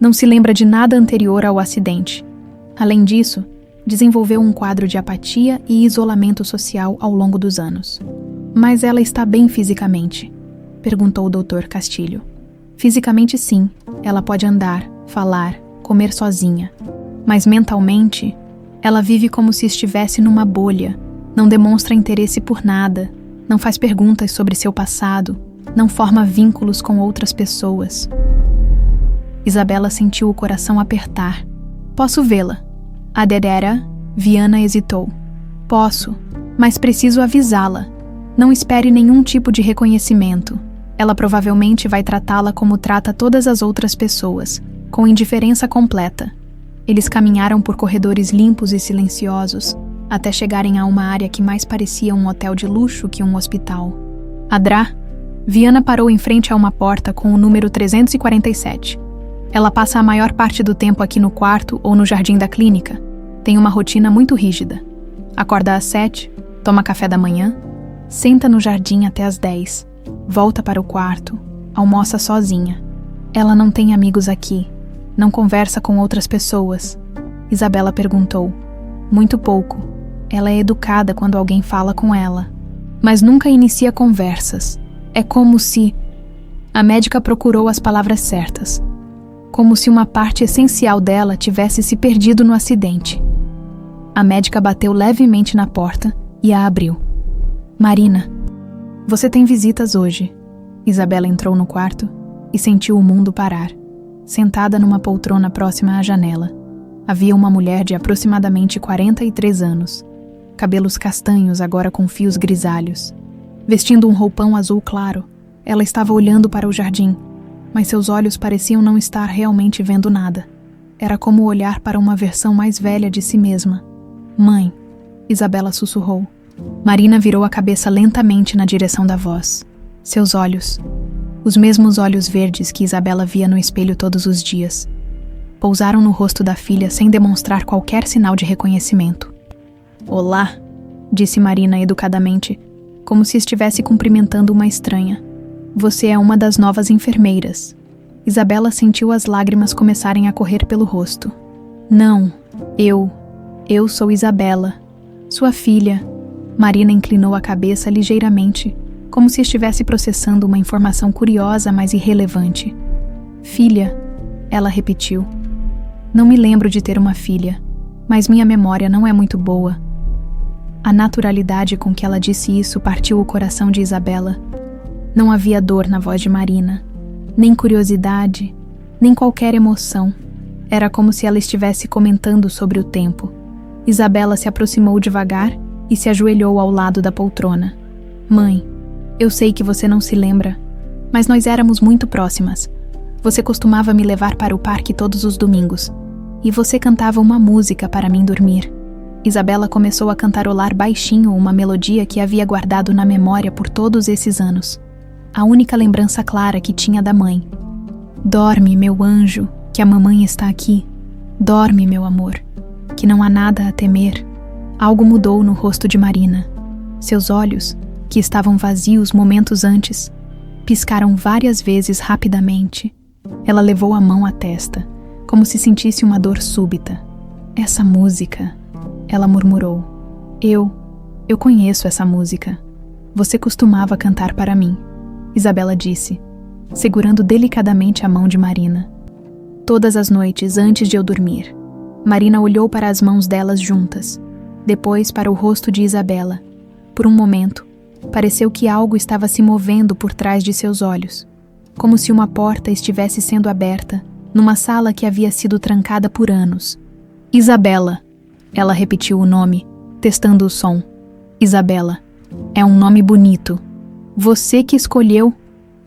Não se lembra de nada anterior ao acidente. Além disso, desenvolveu um quadro de apatia e isolamento social ao longo dos anos. Mas ela está bem fisicamente? Perguntou o Dr. Castilho. Fisicamente sim, ela pode andar, falar, comer sozinha. Mas mentalmente, ela vive como se estivesse numa bolha, não demonstra interesse por nada, não faz perguntas sobre seu passado, não forma vínculos com outras pessoas. Isabela sentiu o coração apertar. Posso vê-la? A Dr. Viana hesitou. Posso, mas preciso avisá-la. Não espere nenhum tipo de reconhecimento. Ela provavelmente vai tratá-la como trata todas as outras pessoas, com indiferença completa. Eles caminharam por corredores limpos e silenciosos, até chegarem a uma área que mais parecia um hotel de luxo que um hospital. Adrá, Viana parou em frente a uma porta com o número 347. Ela passa a maior parte do tempo aqui no quarto ou no jardim da clínica. Tem uma rotina muito rígida. Acorda às 7, toma café da manhã, senta no jardim até às 10, volta para o quarto, almoça sozinha. Ela não tem amigos aqui. Não conversa com outras pessoas. Isabela perguntou. Muito pouco. Ela é educada quando alguém fala com ela, mas nunca inicia conversas. É como se... A médica procurou as palavras certas. Como se uma parte essencial dela tivesse se perdido no acidente. A médica bateu levemente na porta e a abriu. Marina, você tem visitas hoje. Isabela entrou no quarto e sentiu o mundo parar. Sentada numa poltrona próxima à janela, havia uma mulher de aproximadamente 43 anos, cabelos castanhos agora com fios grisalhos. Vestindo um roupão azul claro, ela estava olhando para o jardim, mas seus olhos pareciam não estar realmente vendo nada. Era como olhar para uma versão mais velha de si mesma. Mãe, Isabela sussurrou. Marina virou a cabeça lentamente na direção da voz. Seus olhos... Os mesmos olhos verdes que Isabela via no espelho todos os dias. pousaram no rosto da filha sem demonstrar qualquer sinal de reconhecimento. "Olá", disse Marina educadamente, como se estivesse cumprimentando uma estranha. "Você é uma das novas enfermeiras." Isabela sentiu as lágrimas começarem a correr pelo rosto. "Não, eu sou Isabela, sua filha." Marina inclinou a cabeça ligeiramente, como se estivesse processando uma informação curiosa, mas irrelevante. "Filha", ela repetiu. "Não me lembro de ter uma filha, mas minha memória não é muito boa." A naturalidade com que ela disse isso partiu o coração de Isabela. Não havia dor na voz de Marina, nem curiosidade, nem qualquer emoção. Era como se ela estivesse comentando sobre o tempo. Isabela se aproximou devagar e se ajoelhou ao lado da poltrona. "Mãe, eu sei que você não se lembra, mas nós éramos muito próximas. Você costumava me levar para o parque todos os domingos, e você cantava uma música para mim dormir." Isabela começou a cantarolar baixinho uma melodia que havia guardado na memória por todos esses anos. A única lembrança clara que tinha da mãe. "Dorme, meu anjo, que a mamãe está aqui. Dorme, meu amor, que não há nada a temer." Algo mudou no rosto de Marina. Seus olhos, que estavam vazios momentos antes, piscaram várias vezes rapidamente. Ela levou a mão à testa, como se sentisse uma dor súbita. "Essa música", ela murmurou. Eu conheço essa música. Você costumava cantar para mim", Isabela disse, segurando delicadamente a mão de Marina. "Todas as noites antes de eu dormir." Marina olhou para as mãos delas juntas, depois para o rosto de Isabela. Por um momento, pareceu que algo estava se movendo por trás de seus olhos, como se uma porta estivesse sendo aberta numa sala que havia sido trancada por anos. "Isabela." Ela repetiu o nome, testando o som. "Isabela, é um nome bonito." "Você que escolheu",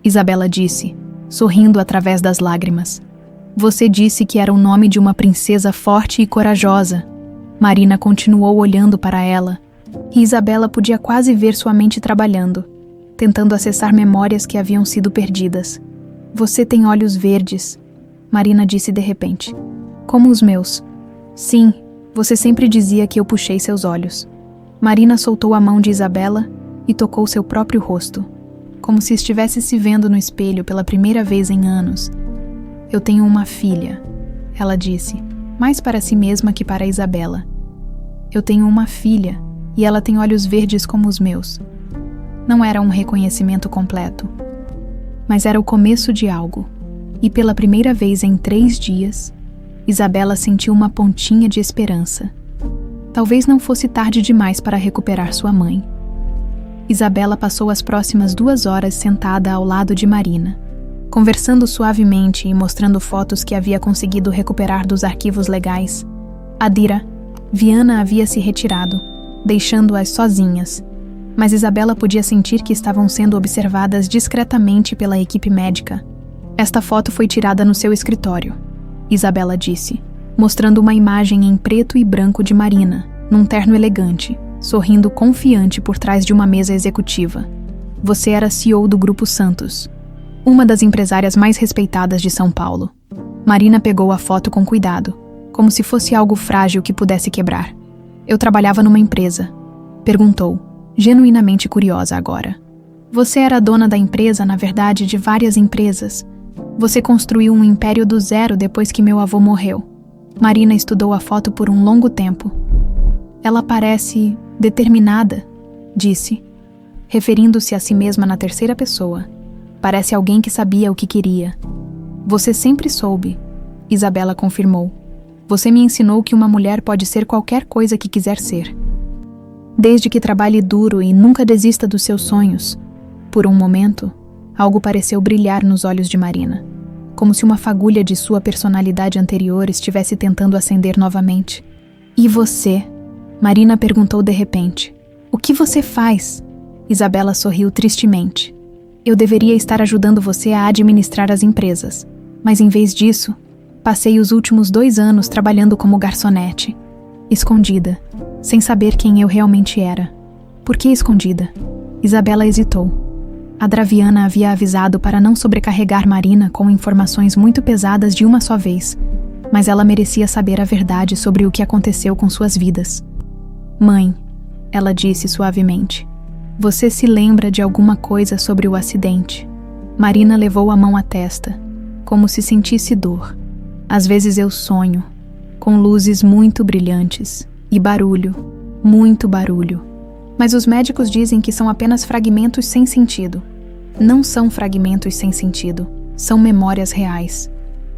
Isabela disse, sorrindo através das lágrimas. "Você disse que era o nome de uma princesa forte e corajosa." Marina continuou olhando para ela, e Isabela podia quase ver sua mente trabalhando, tentando acessar memórias que haviam sido perdidas. "Você tem olhos verdes", Marina disse de repente. "Como os meus." "Sim, você sempre dizia que eu puxei seus olhos." Marina soltou a mão de Isabela e tocou seu próprio rosto, como se estivesse se vendo no espelho pela primeira vez em anos. "Eu tenho uma filha", ela disse, mais para si mesma que para Isabela. "Eu tenho uma filha, e ela tem olhos verdes como os meus." Não era um reconhecimento completo, mas era o começo de algo, e pela primeira vez em 3 dias, Isabela sentiu uma pontinha de esperança. Talvez não fosse tarde demais para recuperar sua mãe. Isabela passou as próximas 2 horas sentada ao lado de Marina, conversando suavemente e mostrando fotos que havia conseguido recuperar dos arquivos legais. Adira, Viana havia se retirado, deixando-as sozinhas, mas Isabela podia sentir que estavam sendo observadas discretamente pela equipe médica. "Esta foto foi tirada no seu escritório", Isabela disse, mostrando uma imagem em preto e branco de Marina, num terno elegante, sorrindo confiante por trás de uma mesa executiva. "Você era CEO do Grupo Santos, uma das empresárias mais respeitadas de São Paulo." Marina pegou a foto com cuidado, como se fosse algo frágil que pudesse quebrar. "Eu trabalhava numa empresa", perguntou, genuinamente curiosa agora. "Você era dona da empresa, na verdade, de várias empresas. Você construiu um império do zero depois que meu avô morreu." Marina estudou a foto por um longo tempo. "Ela parece determinada", disse, referindo-se a si mesma na terceira pessoa. "Parece alguém que sabia o que queria." "Você sempre soube", Isabela confirmou. "Você me ensinou que uma mulher pode ser qualquer coisa que quiser ser. Desde que trabalhe duro e nunca desista dos seus sonhos." Por um momento, algo pareceu brilhar nos olhos de Marina, como se uma fagulha de sua personalidade anterior estivesse tentando acender novamente. "E você?" Marina perguntou de repente. "O que você faz?" Isabela sorriu tristemente. "Eu deveria estar ajudando você a administrar as empresas, mas em vez disso, passei os últimos 2 anos trabalhando como garçonete, escondida, sem saber quem eu realmente era." "Por que escondida?" Isabela hesitou. A Draviana havia avisado para não sobrecarregar Marina com informações muito pesadas de uma só vez, mas ela merecia saber a verdade sobre o que aconteceu com suas vidas. Mãe, ela disse suavemente, você se lembra de alguma coisa sobre o acidente? Marina levou a mão à testa, como se sentisse dor. Às vezes eu sonho, com luzes muito brilhantes e barulho, muito barulho. Mas os médicos dizem que são apenas fragmentos sem sentido. Não são fragmentos sem sentido, são memórias reais.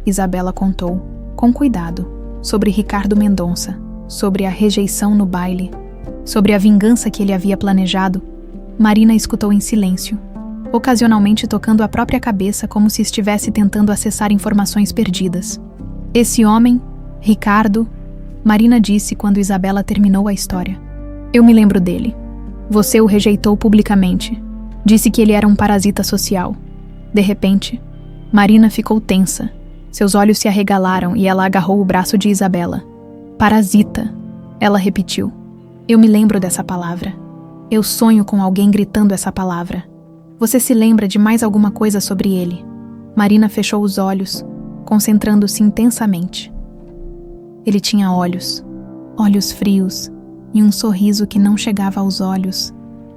Isabela contou, com cuidado, sobre Ricardo Mendonça, sobre a rejeição no baile, sobre a vingança que ele havia planejado. Marina escutou em silêncio, ocasionalmente tocando a própria cabeça como se estivesse tentando acessar informações perdidas. Esse homem, Ricardo, Marina disse quando Isabela terminou a história. Eu me lembro dele. Você o rejeitou publicamente. Disse que ele era um parasita social. De repente, Marina ficou tensa. Seus olhos se arregalaram e ela agarrou o braço de Isabela. Parasita, ela repetiu. Eu me lembro dessa palavra. Eu sonho com alguém gritando essa palavra. Você se lembra de mais alguma coisa sobre ele? Marina fechou os olhos, concentrando-se intensamente. Ele tinha olhos frios, e um sorriso que não chegava aos olhos.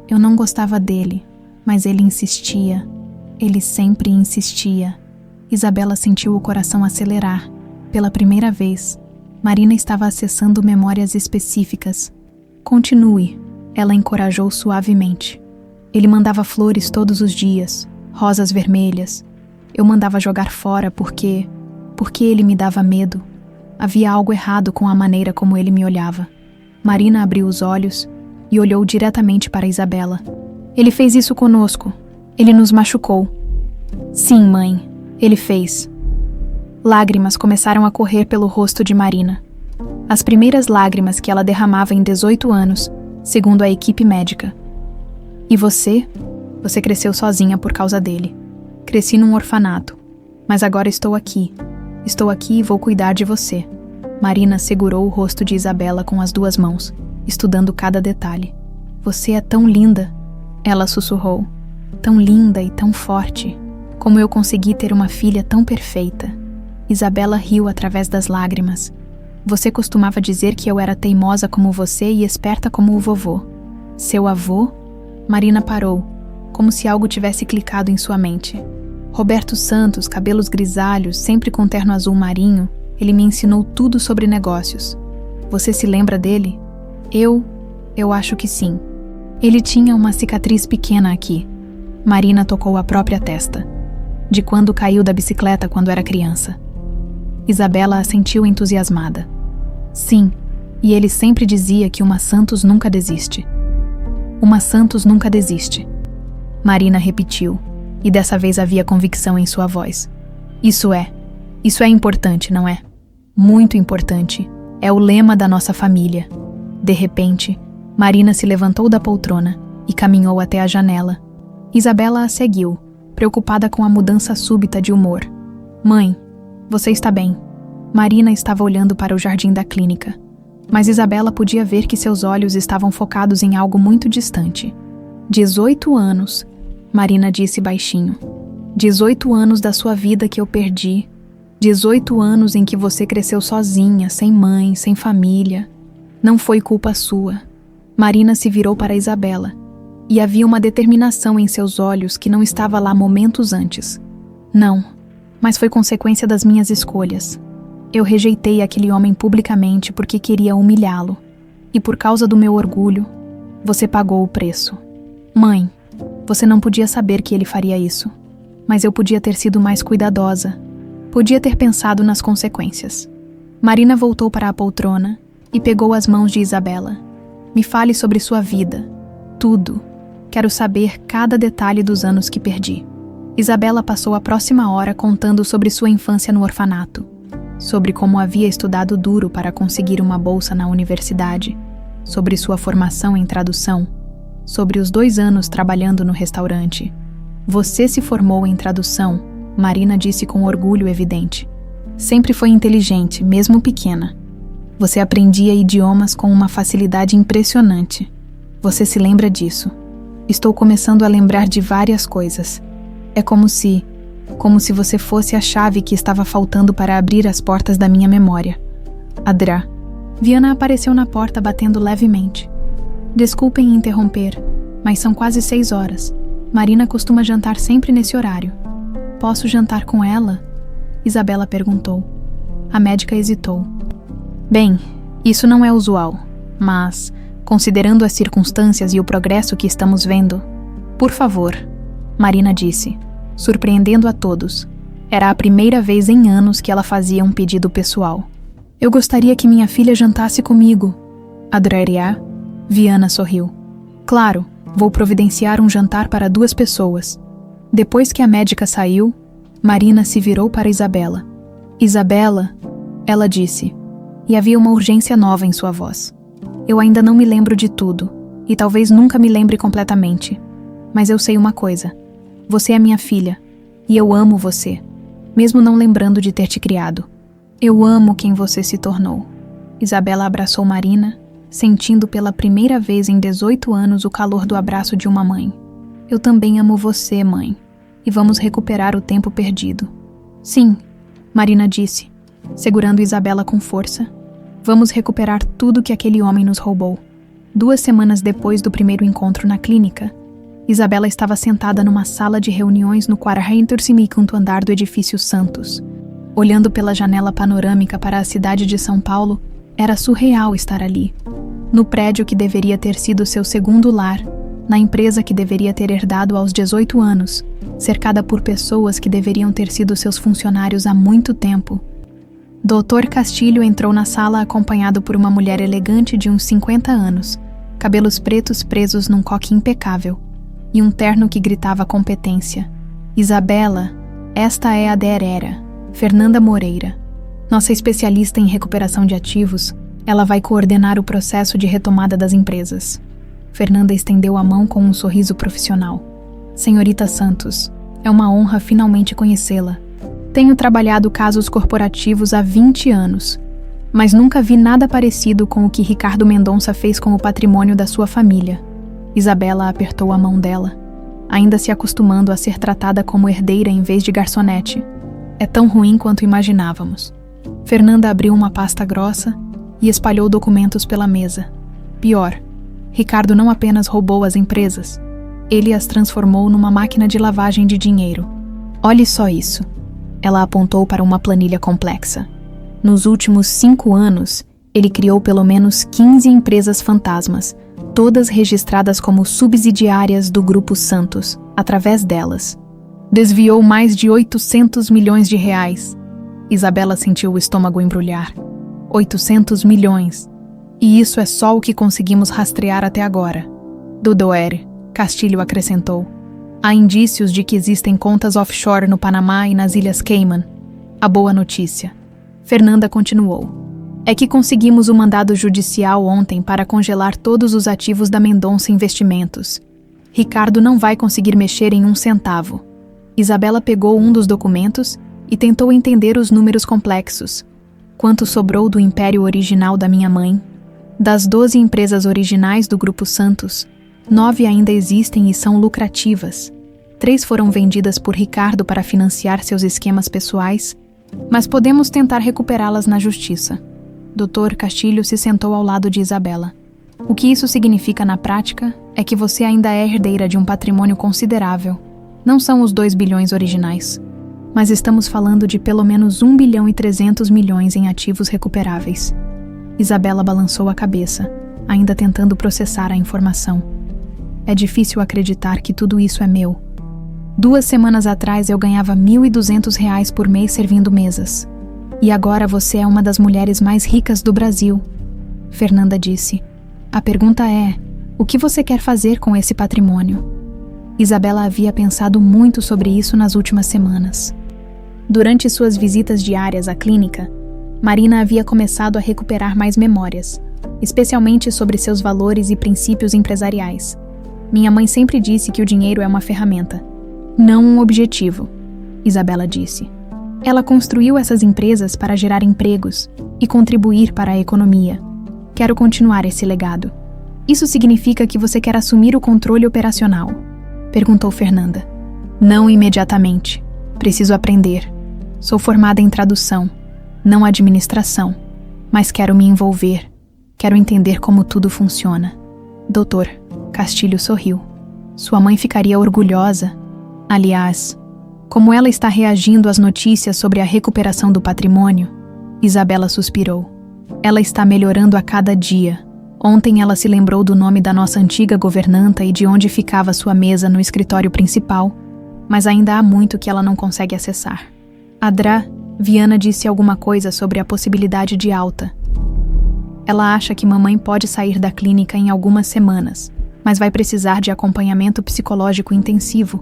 Eu não gostava dele, mas ele insistia. Ele sempre insistia. Isabela sentiu o coração acelerar. Pela primeira vez, Marina estava acessando memórias específicas. Continue, ela encorajou suavemente. Ele mandava flores todos os dias, rosas vermelhas. Eu mandava jogar fora porque ele me dava medo. Havia algo errado com a maneira como ele me olhava. Marina abriu os olhos e olhou diretamente para Isabela. Ele fez isso conosco. Ele nos machucou. Sim, mãe, ele fez. Lágrimas começaram a correr pelo rosto de Marina. As primeiras lágrimas que ela derramava em 18 anos, segundo a equipe médica. E você? Você cresceu sozinha por causa dele. Cresci num orfanato. Mas agora estou aqui. Estou aqui e vou cuidar de você. Marina segurou o rosto de Isabela com as duas mãos, estudando cada detalhe. Você é tão linda, ela sussurrou. Tão linda e tão forte. Como eu consegui ter uma filha tão perfeita. Isabela riu através das lágrimas. Você costumava dizer que eu era teimosa como você e esperta como o vovô. Seu avô? Marina parou, como se algo tivesse clicado em sua mente. Roberto Santos, cabelos grisalhos, sempre com terno azul marinho, ele me ensinou tudo sobre negócios. Você se lembra dele? Eu acho que sim. Ele tinha uma cicatriz pequena aqui. Marina tocou a própria testa. De quando caiu da bicicleta quando era criança. Isabela assentiu entusiasmada. Sim, e ele sempre dizia que uma Santos nunca desiste. Uma Santos nunca desiste. Marina repetiu, e dessa vez havia convicção em sua voz. Isso é importante, não é? Muito importante. É o lema da nossa família. De repente, Marina se levantou da poltrona e caminhou até a janela. Isabela a seguiu, preocupada com a mudança súbita de humor. Mãe, você está bem. Marina estava olhando para o jardim da clínica, mas Isabela podia ver que seus olhos estavam focados em algo muito distante. 18 anos, Marina disse baixinho. 18 anos da sua vida que eu perdi. 18 anos em que você cresceu sozinha, sem mãe, sem família. Não foi culpa sua. Marina se virou para Isabela, e havia uma determinação em seus olhos que não estava lá momentos antes. Não, mas foi consequência das minhas escolhas. Eu rejeitei aquele homem publicamente porque queria humilhá-lo. E por causa do meu orgulho, você pagou o preço. Mãe, você não podia saber que ele faria isso. Mas eu podia ter sido mais cuidadosa. Podia ter pensado nas consequências. Marina voltou para a poltrona e pegou as mãos de Isabela. Me fale sobre sua vida. Tudo. Quero saber cada detalhe dos anos que perdi. Isabela passou a próxima hora contando sobre sua infância no orfanato. Sobre como havia estudado duro para conseguir uma bolsa na universidade, sobre sua formação em tradução, sobre os 2 anos trabalhando no restaurante. Você se formou em tradução, Marina disse com orgulho evidente. Sempre foi inteligente, mesmo pequena. Você aprendia idiomas com uma facilidade impressionante. Você se lembra disso. Estou começando a lembrar de várias coisas. É como se como se você fosse a chave que estava faltando para abrir as portas da minha memória. Adra. Viana apareceu na porta batendo levemente. Desculpem interromper, mas são quase 6 horas. Marina costuma jantar sempre nesse horário. Posso jantar com ela? Isabela perguntou. A médica hesitou. Bem, isso não é usual, mas, considerando as circunstâncias e o progresso que estamos vendo, por favor, Marina disse, surpreendendo a todos. Era a primeira vez em anos que ela fazia um pedido pessoal. Eu gostaria que minha filha jantasse comigo. Adoraria? Viana sorriu. Claro, vou providenciar um jantar para 2 pessoas. Depois que a médica saiu, Marina se virou para Isabela. Isabela, ela disse, e havia uma urgência nova em sua voz. Eu ainda não me lembro de tudo, e talvez nunca me lembre completamente. Mas eu sei uma coisa. Você é minha filha, e eu amo você, mesmo não lembrando de ter te criado. Eu amo quem você se tornou. Isabela abraçou Marina, sentindo pela primeira vez em 18 anos o calor do abraço de uma mãe. Eu também amo você, mãe, e vamos recuperar o tempo perdido. Sim, Marina disse, segurando Isabela com força. Vamos recuperar tudo que aquele homem nos roubou. 2 semanas depois do primeiro encontro na clínica, Isabela estava sentada numa sala de reuniões no 45º andar do edifício Santos. Olhando pela janela panorâmica para a cidade de São Paulo, era surreal estar ali. No prédio que deveria ter sido seu segundo lar, na empresa que deveria ter herdado aos 18 anos, cercada por pessoas que deveriam ter sido seus funcionários há muito tempo. Dr. Castilho entrou na sala acompanhado por uma mulher elegante de uns 50 anos, cabelos pretos presos num coque impecável, e um terno que gritava competência. Isabela, esta é a Derera, Fernanda Moreira. Nossa especialista em recuperação de ativos, ela vai coordenar o processo de retomada das empresas. Fernanda estendeu a mão com um sorriso profissional. Senhorita Santos, é uma honra finalmente conhecê-la. Tenho trabalhado casos corporativos há 20 anos, mas nunca vi nada parecido com o que Ricardo Mendonça fez com o patrimônio da sua família. Isabela apertou a mão dela, ainda se acostumando a ser tratada como herdeira em vez de garçonete. É tão ruim quanto imaginávamos. Fernanda abriu uma pasta grossa e espalhou documentos pela mesa. Pior, Ricardo não apenas roubou as empresas, ele as transformou numa máquina de lavagem de dinheiro. Olhe só isso. Ela apontou para uma planilha complexa. Nos últimos 5 anos, ele criou pelo menos 15 empresas fantasmas, todas registradas como subsidiárias do Grupo Santos, através delas. Desviou mais de 800 milhões de reais. Isabela sentiu o estômago embrulhar. 800 milhões. E isso é só o que conseguimos rastrear até agora. Dudoer, Castilho acrescentou. Há indícios de que existem contas offshore no Panamá e nas Ilhas Cayman. A boa notícia. Fernanda continuou. É que conseguimos o mandado judicial ontem para congelar todos os ativos da Mendonça Investimentos. Ricardo não vai conseguir mexer em um centavo. Isabela pegou um dos documentos e tentou entender os números complexos. Quanto sobrou do império original da minha mãe? Das 12 empresas originais do Grupo Santos, 9 ainda existem e são lucrativas. 3 foram vendidas por Ricardo para financiar seus esquemas pessoais, mas podemos tentar recuperá-las na justiça. Dr. Castilho se sentou ao lado de Isabela. O que isso significa na prática é que você ainda é herdeira de um patrimônio considerável. Não são os 2 bilhões originais, mas estamos falando de pelo menos 1 bilhão e 300 milhões em ativos recuperáveis. Isabela balançou a cabeça, ainda tentando processar a informação. É difícil acreditar que tudo isso é meu. 2 semanas atrás eu ganhava R$1.200 por mês servindo mesas. E agora você é uma das mulheres mais ricas do Brasil. Fernanda disse. A pergunta é, o que você quer fazer com esse patrimônio? Isabela havia pensado muito sobre isso nas últimas semanas. Durante suas visitas diárias à clínica, Marina havia começado a recuperar mais memórias, especialmente sobre seus valores e princípios empresariais. Minha mãe sempre disse que o dinheiro é uma ferramenta, não um objetivo, Isabela disse. Ela construiu essas empresas para gerar empregos e contribuir para a economia. Quero continuar esse legado. Isso significa que você quer assumir o controle operacional? Perguntou Fernanda. Não imediatamente. Preciso aprender. Sou formada em tradução, não administração, mas quero me envolver. Quero entender como tudo funciona. Doutor, Castilho sorriu. Sua mãe ficaria orgulhosa. Aliás, como ela está reagindo às notícias sobre a recuperação do patrimônio? Isabela suspirou. Ela está melhorando a cada dia. Ontem ela se lembrou do nome da nossa antiga governanta e de onde ficava sua mesa no escritório principal, mas ainda há muito que ela não consegue acessar. Adra, Viana disse alguma coisa sobre a possibilidade de alta. Ela acha que mamãe pode sair da clínica em algumas semanas, mas vai precisar de acompanhamento psicológico intensivo.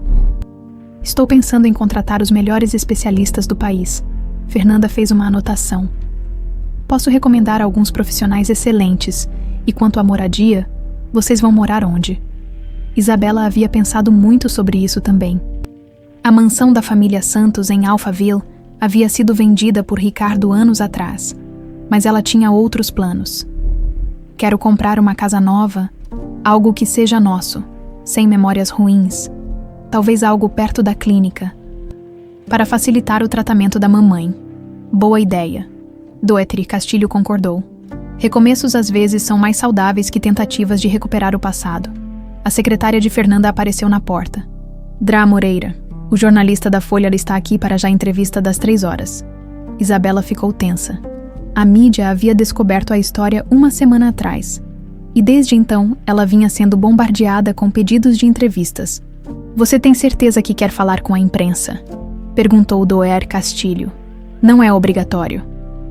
Estou pensando em contratar os melhores especialistas do país. Fernanda fez uma anotação. Posso recomendar alguns profissionais excelentes. E quanto à moradia, vocês vão morar onde? Isabela havia pensado muito sobre isso também. A mansão da família Santos em Alphaville havia sido vendida por Ricardo anos atrás, mas ela tinha outros planos. Quero comprar uma casa nova, algo que seja nosso, sem memórias ruins. Talvez algo perto da clínica, para facilitar o tratamento da mamãe. Boa ideia. Doetri Castilho concordou. Recomeços às vezes são mais saudáveis que tentativas de recuperar o passado. A secretária de Fernanda apareceu na porta. Dra Moreira, o jornalista da Folha está aqui para já entrevista das 3 horas. Isabela ficou tensa. A mídia havia descoberto a história uma semana atrás, e desde então ela vinha sendo bombardeada com pedidos de entrevistas. Você tem certeza que quer falar com a imprensa? Perguntou Doer Castilho. Não é obrigatório.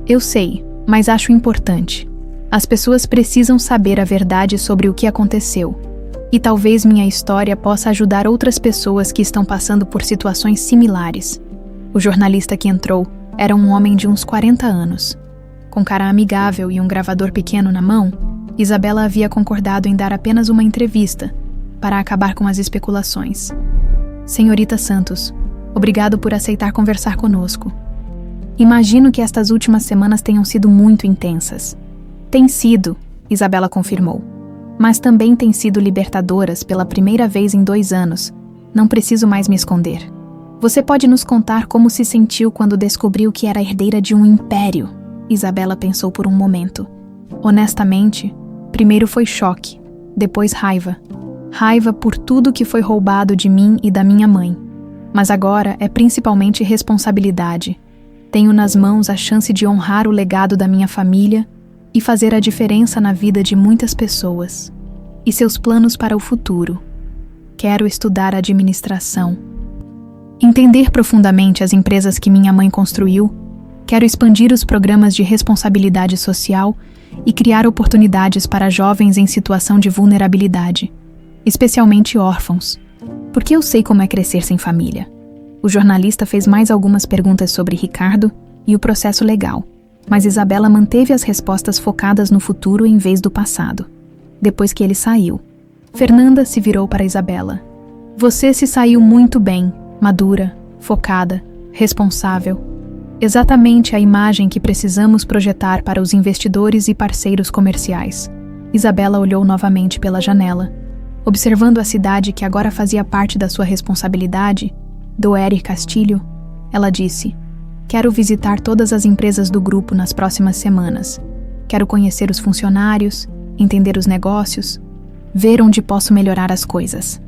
Eu sei, mas acho importante. As pessoas precisam saber a verdade sobre o que aconteceu. E talvez minha história possa ajudar outras pessoas que estão passando por situações similares. O jornalista que entrou era um homem de uns 40 anos. Com cara amigável e um gravador pequeno na mão, Isabela havia concordado em dar apenas uma entrevista, para acabar com as especulações. Senhorita Santos, obrigado por aceitar conversar conosco. Imagino que estas últimas semanas tenham sido muito intensas. Tem sido, Isabela confirmou. Mas também têm sido libertadoras pela primeira vez em 2 anos. Não preciso mais me esconder. Você pode nos contar como se sentiu quando descobriu que era herdeira de um império? Isabela pensou por um momento. Honestamente, primeiro foi choque, depois raiva. Raiva por tudo que foi roubado de mim e da minha mãe. Mas agora é principalmente responsabilidade. Tenho nas mãos a chance de honrar o legado da minha família e fazer a diferença na vida de muitas pessoas. E seus planos para o futuro. Quero estudar administração. Entender profundamente as empresas que minha mãe construiu. Quero expandir os programas de responsabilidade social e criar oportunidades para jovens em situação de vulnerabilidade, especialmente órfãos, porque eu sei como é crescer sem família. O jornalista fez mais algumas perguntas sobre Ricardo e o processo legal, mas Isabela manteve as respostas focadas no futuro em vez do passado. Depois que ele saiu, Fernanda se virou para Isabela. Você se saiu muito bem, madura, focada, responsável. Exatamente a imagem que precisamos projetar para os investidores e parceiros comerciais. Isabela olhou novamente pela janela. Observando a cidade que agora fazia parte da sua responsabilidade, Doer Castilho, ela disse: quero visitar todas as empresas do grupo nas próximas semanas. Quero conhecer os funcionários, entender os negócios, ver onde posso melhorar as coisas.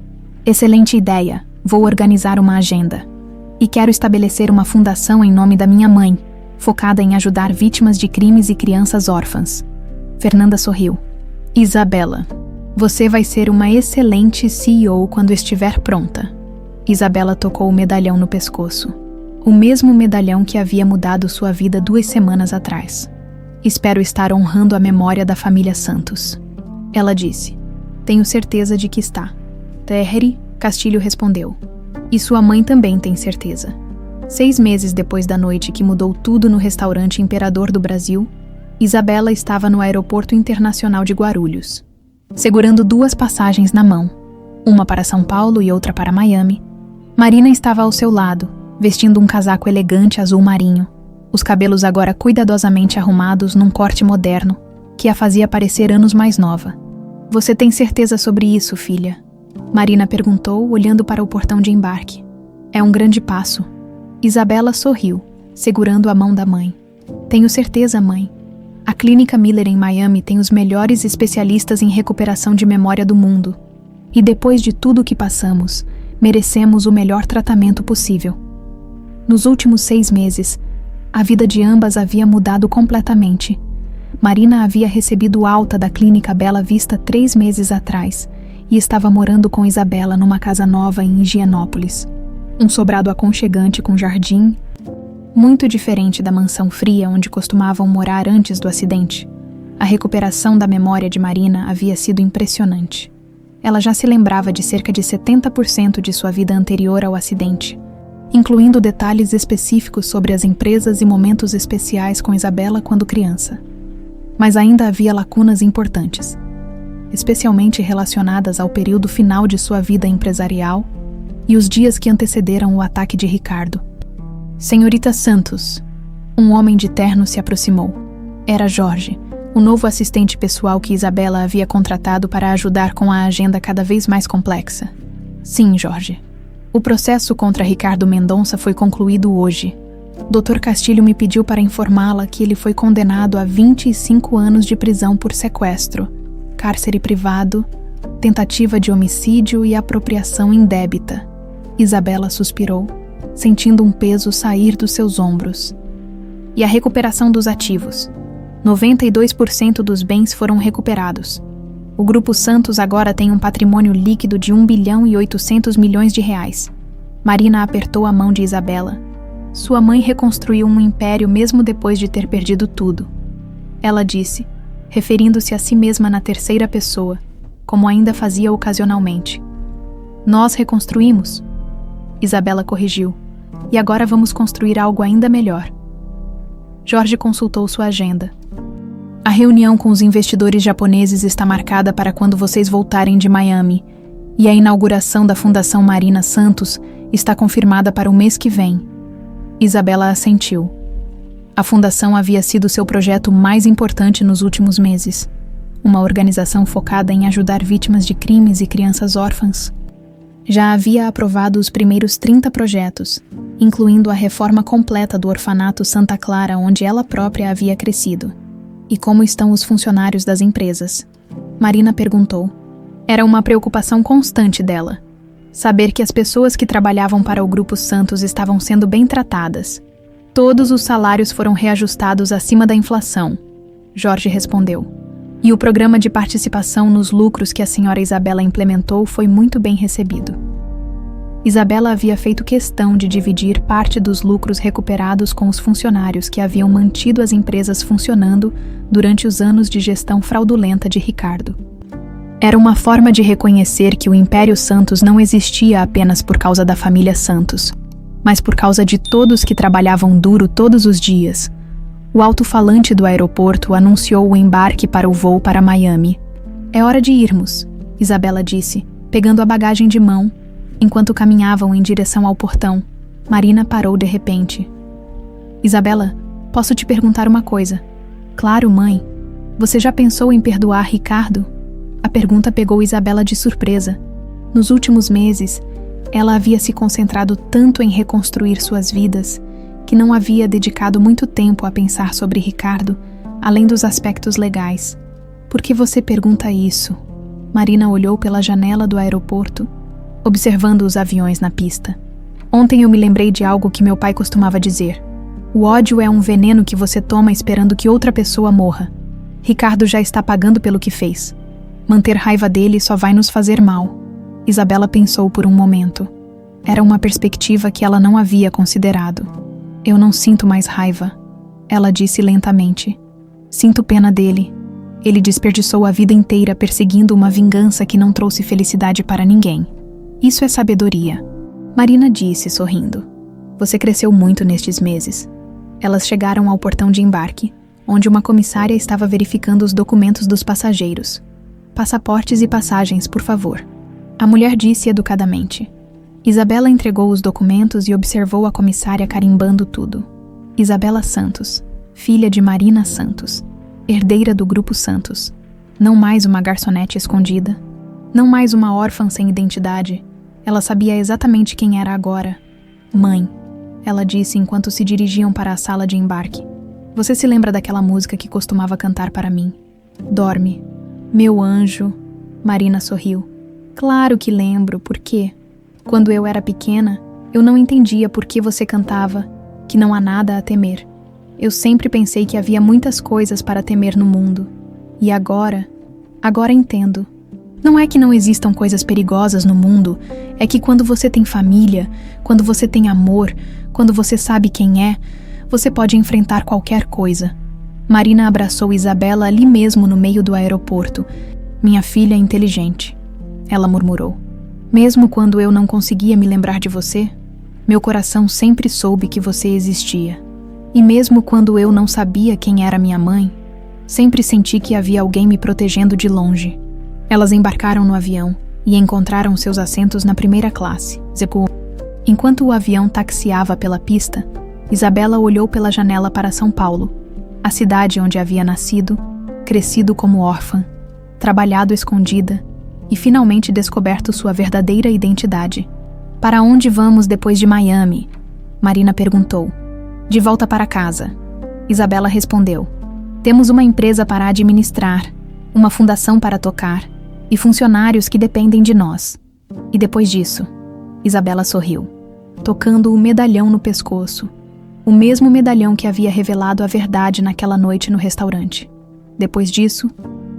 Excelente ideia, vou organizar uma agenda. E quero estabelecer uma fundação em nome da minha mãe, focada em ajudar vítimas de crimes e crianças órfãs. Fernanda sorriu. Isabela, você vai ser uma excelente CEO quando estiver pronta. Isabela tocou o medalhão no pescoço. O mesmo medalhão que havia mudado sua vida 2 semanas atrás. Espero estar honrando a memória da família Santos. Ela disse. Tenho certeza de que está. Terry Castilho respondeu. E sua mãe também tem certeza. 6 meses depois da noite que mudou tudo no restaurante Imperador do Brasil, Isabela estava no Aeroporto Internacional de Guarulhos, segurando 2 passagens na mão, uma para São Paulo e outra para Miami. Marina estava ao seu lado, vestindo um casaco elegante azul marinho, os cabelos agora cuidadosamente arrumados num corte moderno, que a fazia parecer anos mais nova. Você tem certeza sobre isso, filha? Marina perguntou, olhando para o portão de embarque. É um grande passo. Isabela sorriu, segurando a mão da mãe. Tenho certeza, mãe. A Clínica Miller em Miami tem os melhores especialistas em recuperação de memória do mundo. E depois de tudo o que passamos, merecemos o melhor tratamento possível. Nos últimos 6 meses, a vida de ambas havia mudado completamente. Marina havia recebido alta da Clínica Bela Vista 3 meses atrás e estava morando com Isabela numa casa nova em Higienópolis. Um sobrado aconchegante com jardim, muito diferente da mansão fria onde costumavam morar antes do acidente. A recuperação da memória de Marina havia sido impressionante. Ela já se lembrava de cerca de 70% de sua vida anterior ao acidente, incluindo detalhes específicos sobre as empresas e momentos especiais com Isabela quando criança. Mas ainda havia lacunas importantes, especialmente relacionadas ao período final de sua vida empresarial e os dias que antecederam o ataque de Ricardo. Senhorita Santos, um homem de terno se aproximou. Era Jorge, o novo assistente pessoal que Isabela havia contratado para ajudar com a agenda cada vez mais complexa. Sim, Jorge. O processo contra Ricardo Mendonça foi concluído hoje. Dr. Castilho me pediu para informá-la que ele foi condenado a 25 anos de prisão por sequestro, cárcere privado, tentativa de homicídio e apropriação indébita. Isabela suspirou, sentindo um peso sair dos seus ombros. E a recuperação dos ativos. 92% dos bens foram recuperados. O Grupo Santos agora tem um patrimônio líquido de 1 bilhão e 800 milhões de reais. Marina apertou a mão de Isabela. Sua mãe reconstruiu um império mesmo depois de ter perdido tudo. Ela disse, referindo-se a si mesma na terceira pessoa, como ainda fazia ocasionalmente. Nós reconstruímos. Isabela corrigiu. E agora vamos construir algo ainda melhor. Jorge consultou sua agenda. A reunião com os investidores japoneses está marcada para quando vocês voltarem de Miami, e a inauguração da Fundação Marina Santos está confirmada para o mês que vem. Isabela assentiu. A fundação havia sido seu projeto mais importante nos últimos meses. Uma organização focada em ajudar vítimas de crimes e crianças órfãs. Já havia aprovado os primeiros 30 projetos, incluindo a reforma completa do orfanato Santa Clara, onde ela própria havia crescido. E como estão os funcionários das empresas? Marina perguntou. Era uma preocupação constante dela. Saber que as pessoas que trabalhavam para o Grupo Santos estavam sendo bem tratadas. Todos os salários foram reajustados acima da inflação, Jorge respondeu. E o programa de participação nos lucros que a senhora Isabela implementou foi muito bem recebido. Isabela havia feito questão de dividir parte dos lucros recuperados com os funcionários que haviam mantido as empresas funcionando durante os anos de gestão fraudulenta de Ricardo. Era uma forma de reconhecer que o Império Santos não existia apenas por causa da família Santos, mas por causa de todos que trabalhavam duro todos os dias. O alto-falante do aeroporto anunciou o embarque para o voo para Miami. É hora de irmos, Isabela disse, pegando a bagagem de mão. Enquanto caminhavam em direção ao portão, Marina parou de repente. Isabela, posso te perguntar uma coisa? Claro, mãe. Você já pensou em perdoar Ricardo? A pergunta pegou Isabela de surpresa. Nos últimos meses, ela havia se concentrado tanto em reconstruir suas vidas que não havia dedicado muito tempo a pensar sobre Ricardo, além dos aspectos legais. Por que você pergunta isso? Marina olhou pela janela do aeroporto, observando os aviões na pista. Ontem eu me lembrei de algo que meu pai costumava dizer. O ódio é um veneno que você toma esperando que outra pessoa morra. Ricardo já está pagando pelo que fez. Manter raiva dele só vai nos fazer mal. Isabela pensou por um momento. Era uma perspectiva que ela não havia considerado. Eu não sinto mais raiva, ela disse lentamente. Sinto pena dele. Ele desperdiçou a vida inteira perseguindo uma vingança que não trouxe felicidade para ninguém. Isso é sabedoria. Marina disse, sorrindo. Você cresceu muito nestes meses. Elas chegaram ao portão de embarque, onde uma comissária estava verificando os documentos dos passageiros. Passaportes e passagens, por favor. A mulher disse educadamente. Isabela entregou os documentos e observou a comissária carimbando tudo. Isabela Santos, filha de Marina Santos, herdeira do Grupo Santos. Não mais uma garçonete escondida. Não mais uma órfã sem identidade. Ela sabia exatamente quem era agora. Mãe. ela disse enquanto se dirigiam para a sala de embarque. Você se lembra daquela música que costumava cantar para mim? Dorme, meu anjo. Marina sorriu. Claro que lembro, por quê? Quando eu era pequena, eu não entendia por que você cantava que não há nada a temer. Eu sempre pensei que havia muitas coisas para temer no mundo. E agora entendo. Não é que não existam coisas perigosas no mundo, é que quando você tem família, quando você tem amor, quando você sabe quem é, você pode enfrentar qualquer coisa. Marina abraçou Isabela ali mesmo no meio do aeroporto. Minha filha é inteligente, ela murmurou. Mesmo quando eu não conseguia me lembrar de você, meu coração sempre soube que você existia. E mesmo quando eu não sabia quem era minha mãe, sempre senti que havia alguém me protegendo de longe. Elas embarcaram no avião e encontraram seus assentos na primeira classe. Enquanto o avião taxiava pela pista, Isabela olhou pela janela para São Paulo, a cidade onde havia nascido, crescido como órfã, trabalhado escondida e finalmente descoberto sua verdadeira identidade. Para onde vamos depois de Miami? Marina perguntou. De volta para casa. Isabela respondeu. Temos uma empresa para administrar, uma fundação para tocar e funcionários que dependem de nós. E depois disso, Isabela sorriu, tocando o medalhão no pescoço, o mesmo medalhão que havia revelado a verdade naquela noite no restaurante. Depois disso,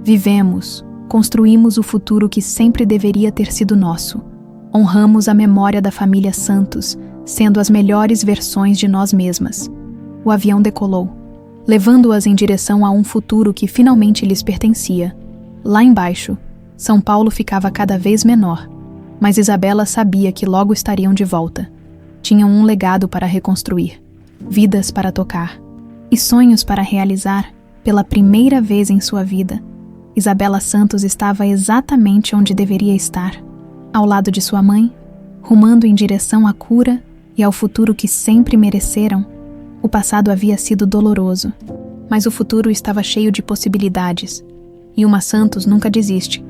vivemos, construímos o futuro que sempre deveria ter sido nosso. Honramos a memória da família Santos, sendo as melhores versões de nós mesmas. O avião decolou, levando-as em direção a um futuro que finalmente lhes pertencia. Lá embaixo, São Paulo ficava cada vez menor, mas Isabela sabia que logo estariam de volta. Tinham um legado para reconstruir, vidas para tocar e sonhos para realizar. Pela primeira vez em sua vida, Isabela Santos estava exatamente onde deveria estar, ao lado de sua mãe, rumando em direção à cura e ao futuro que sempre mereceram. O passado havia sido doloroso, mas o futuro estava cheio de possibilidades. E uma Santos nunca desiste.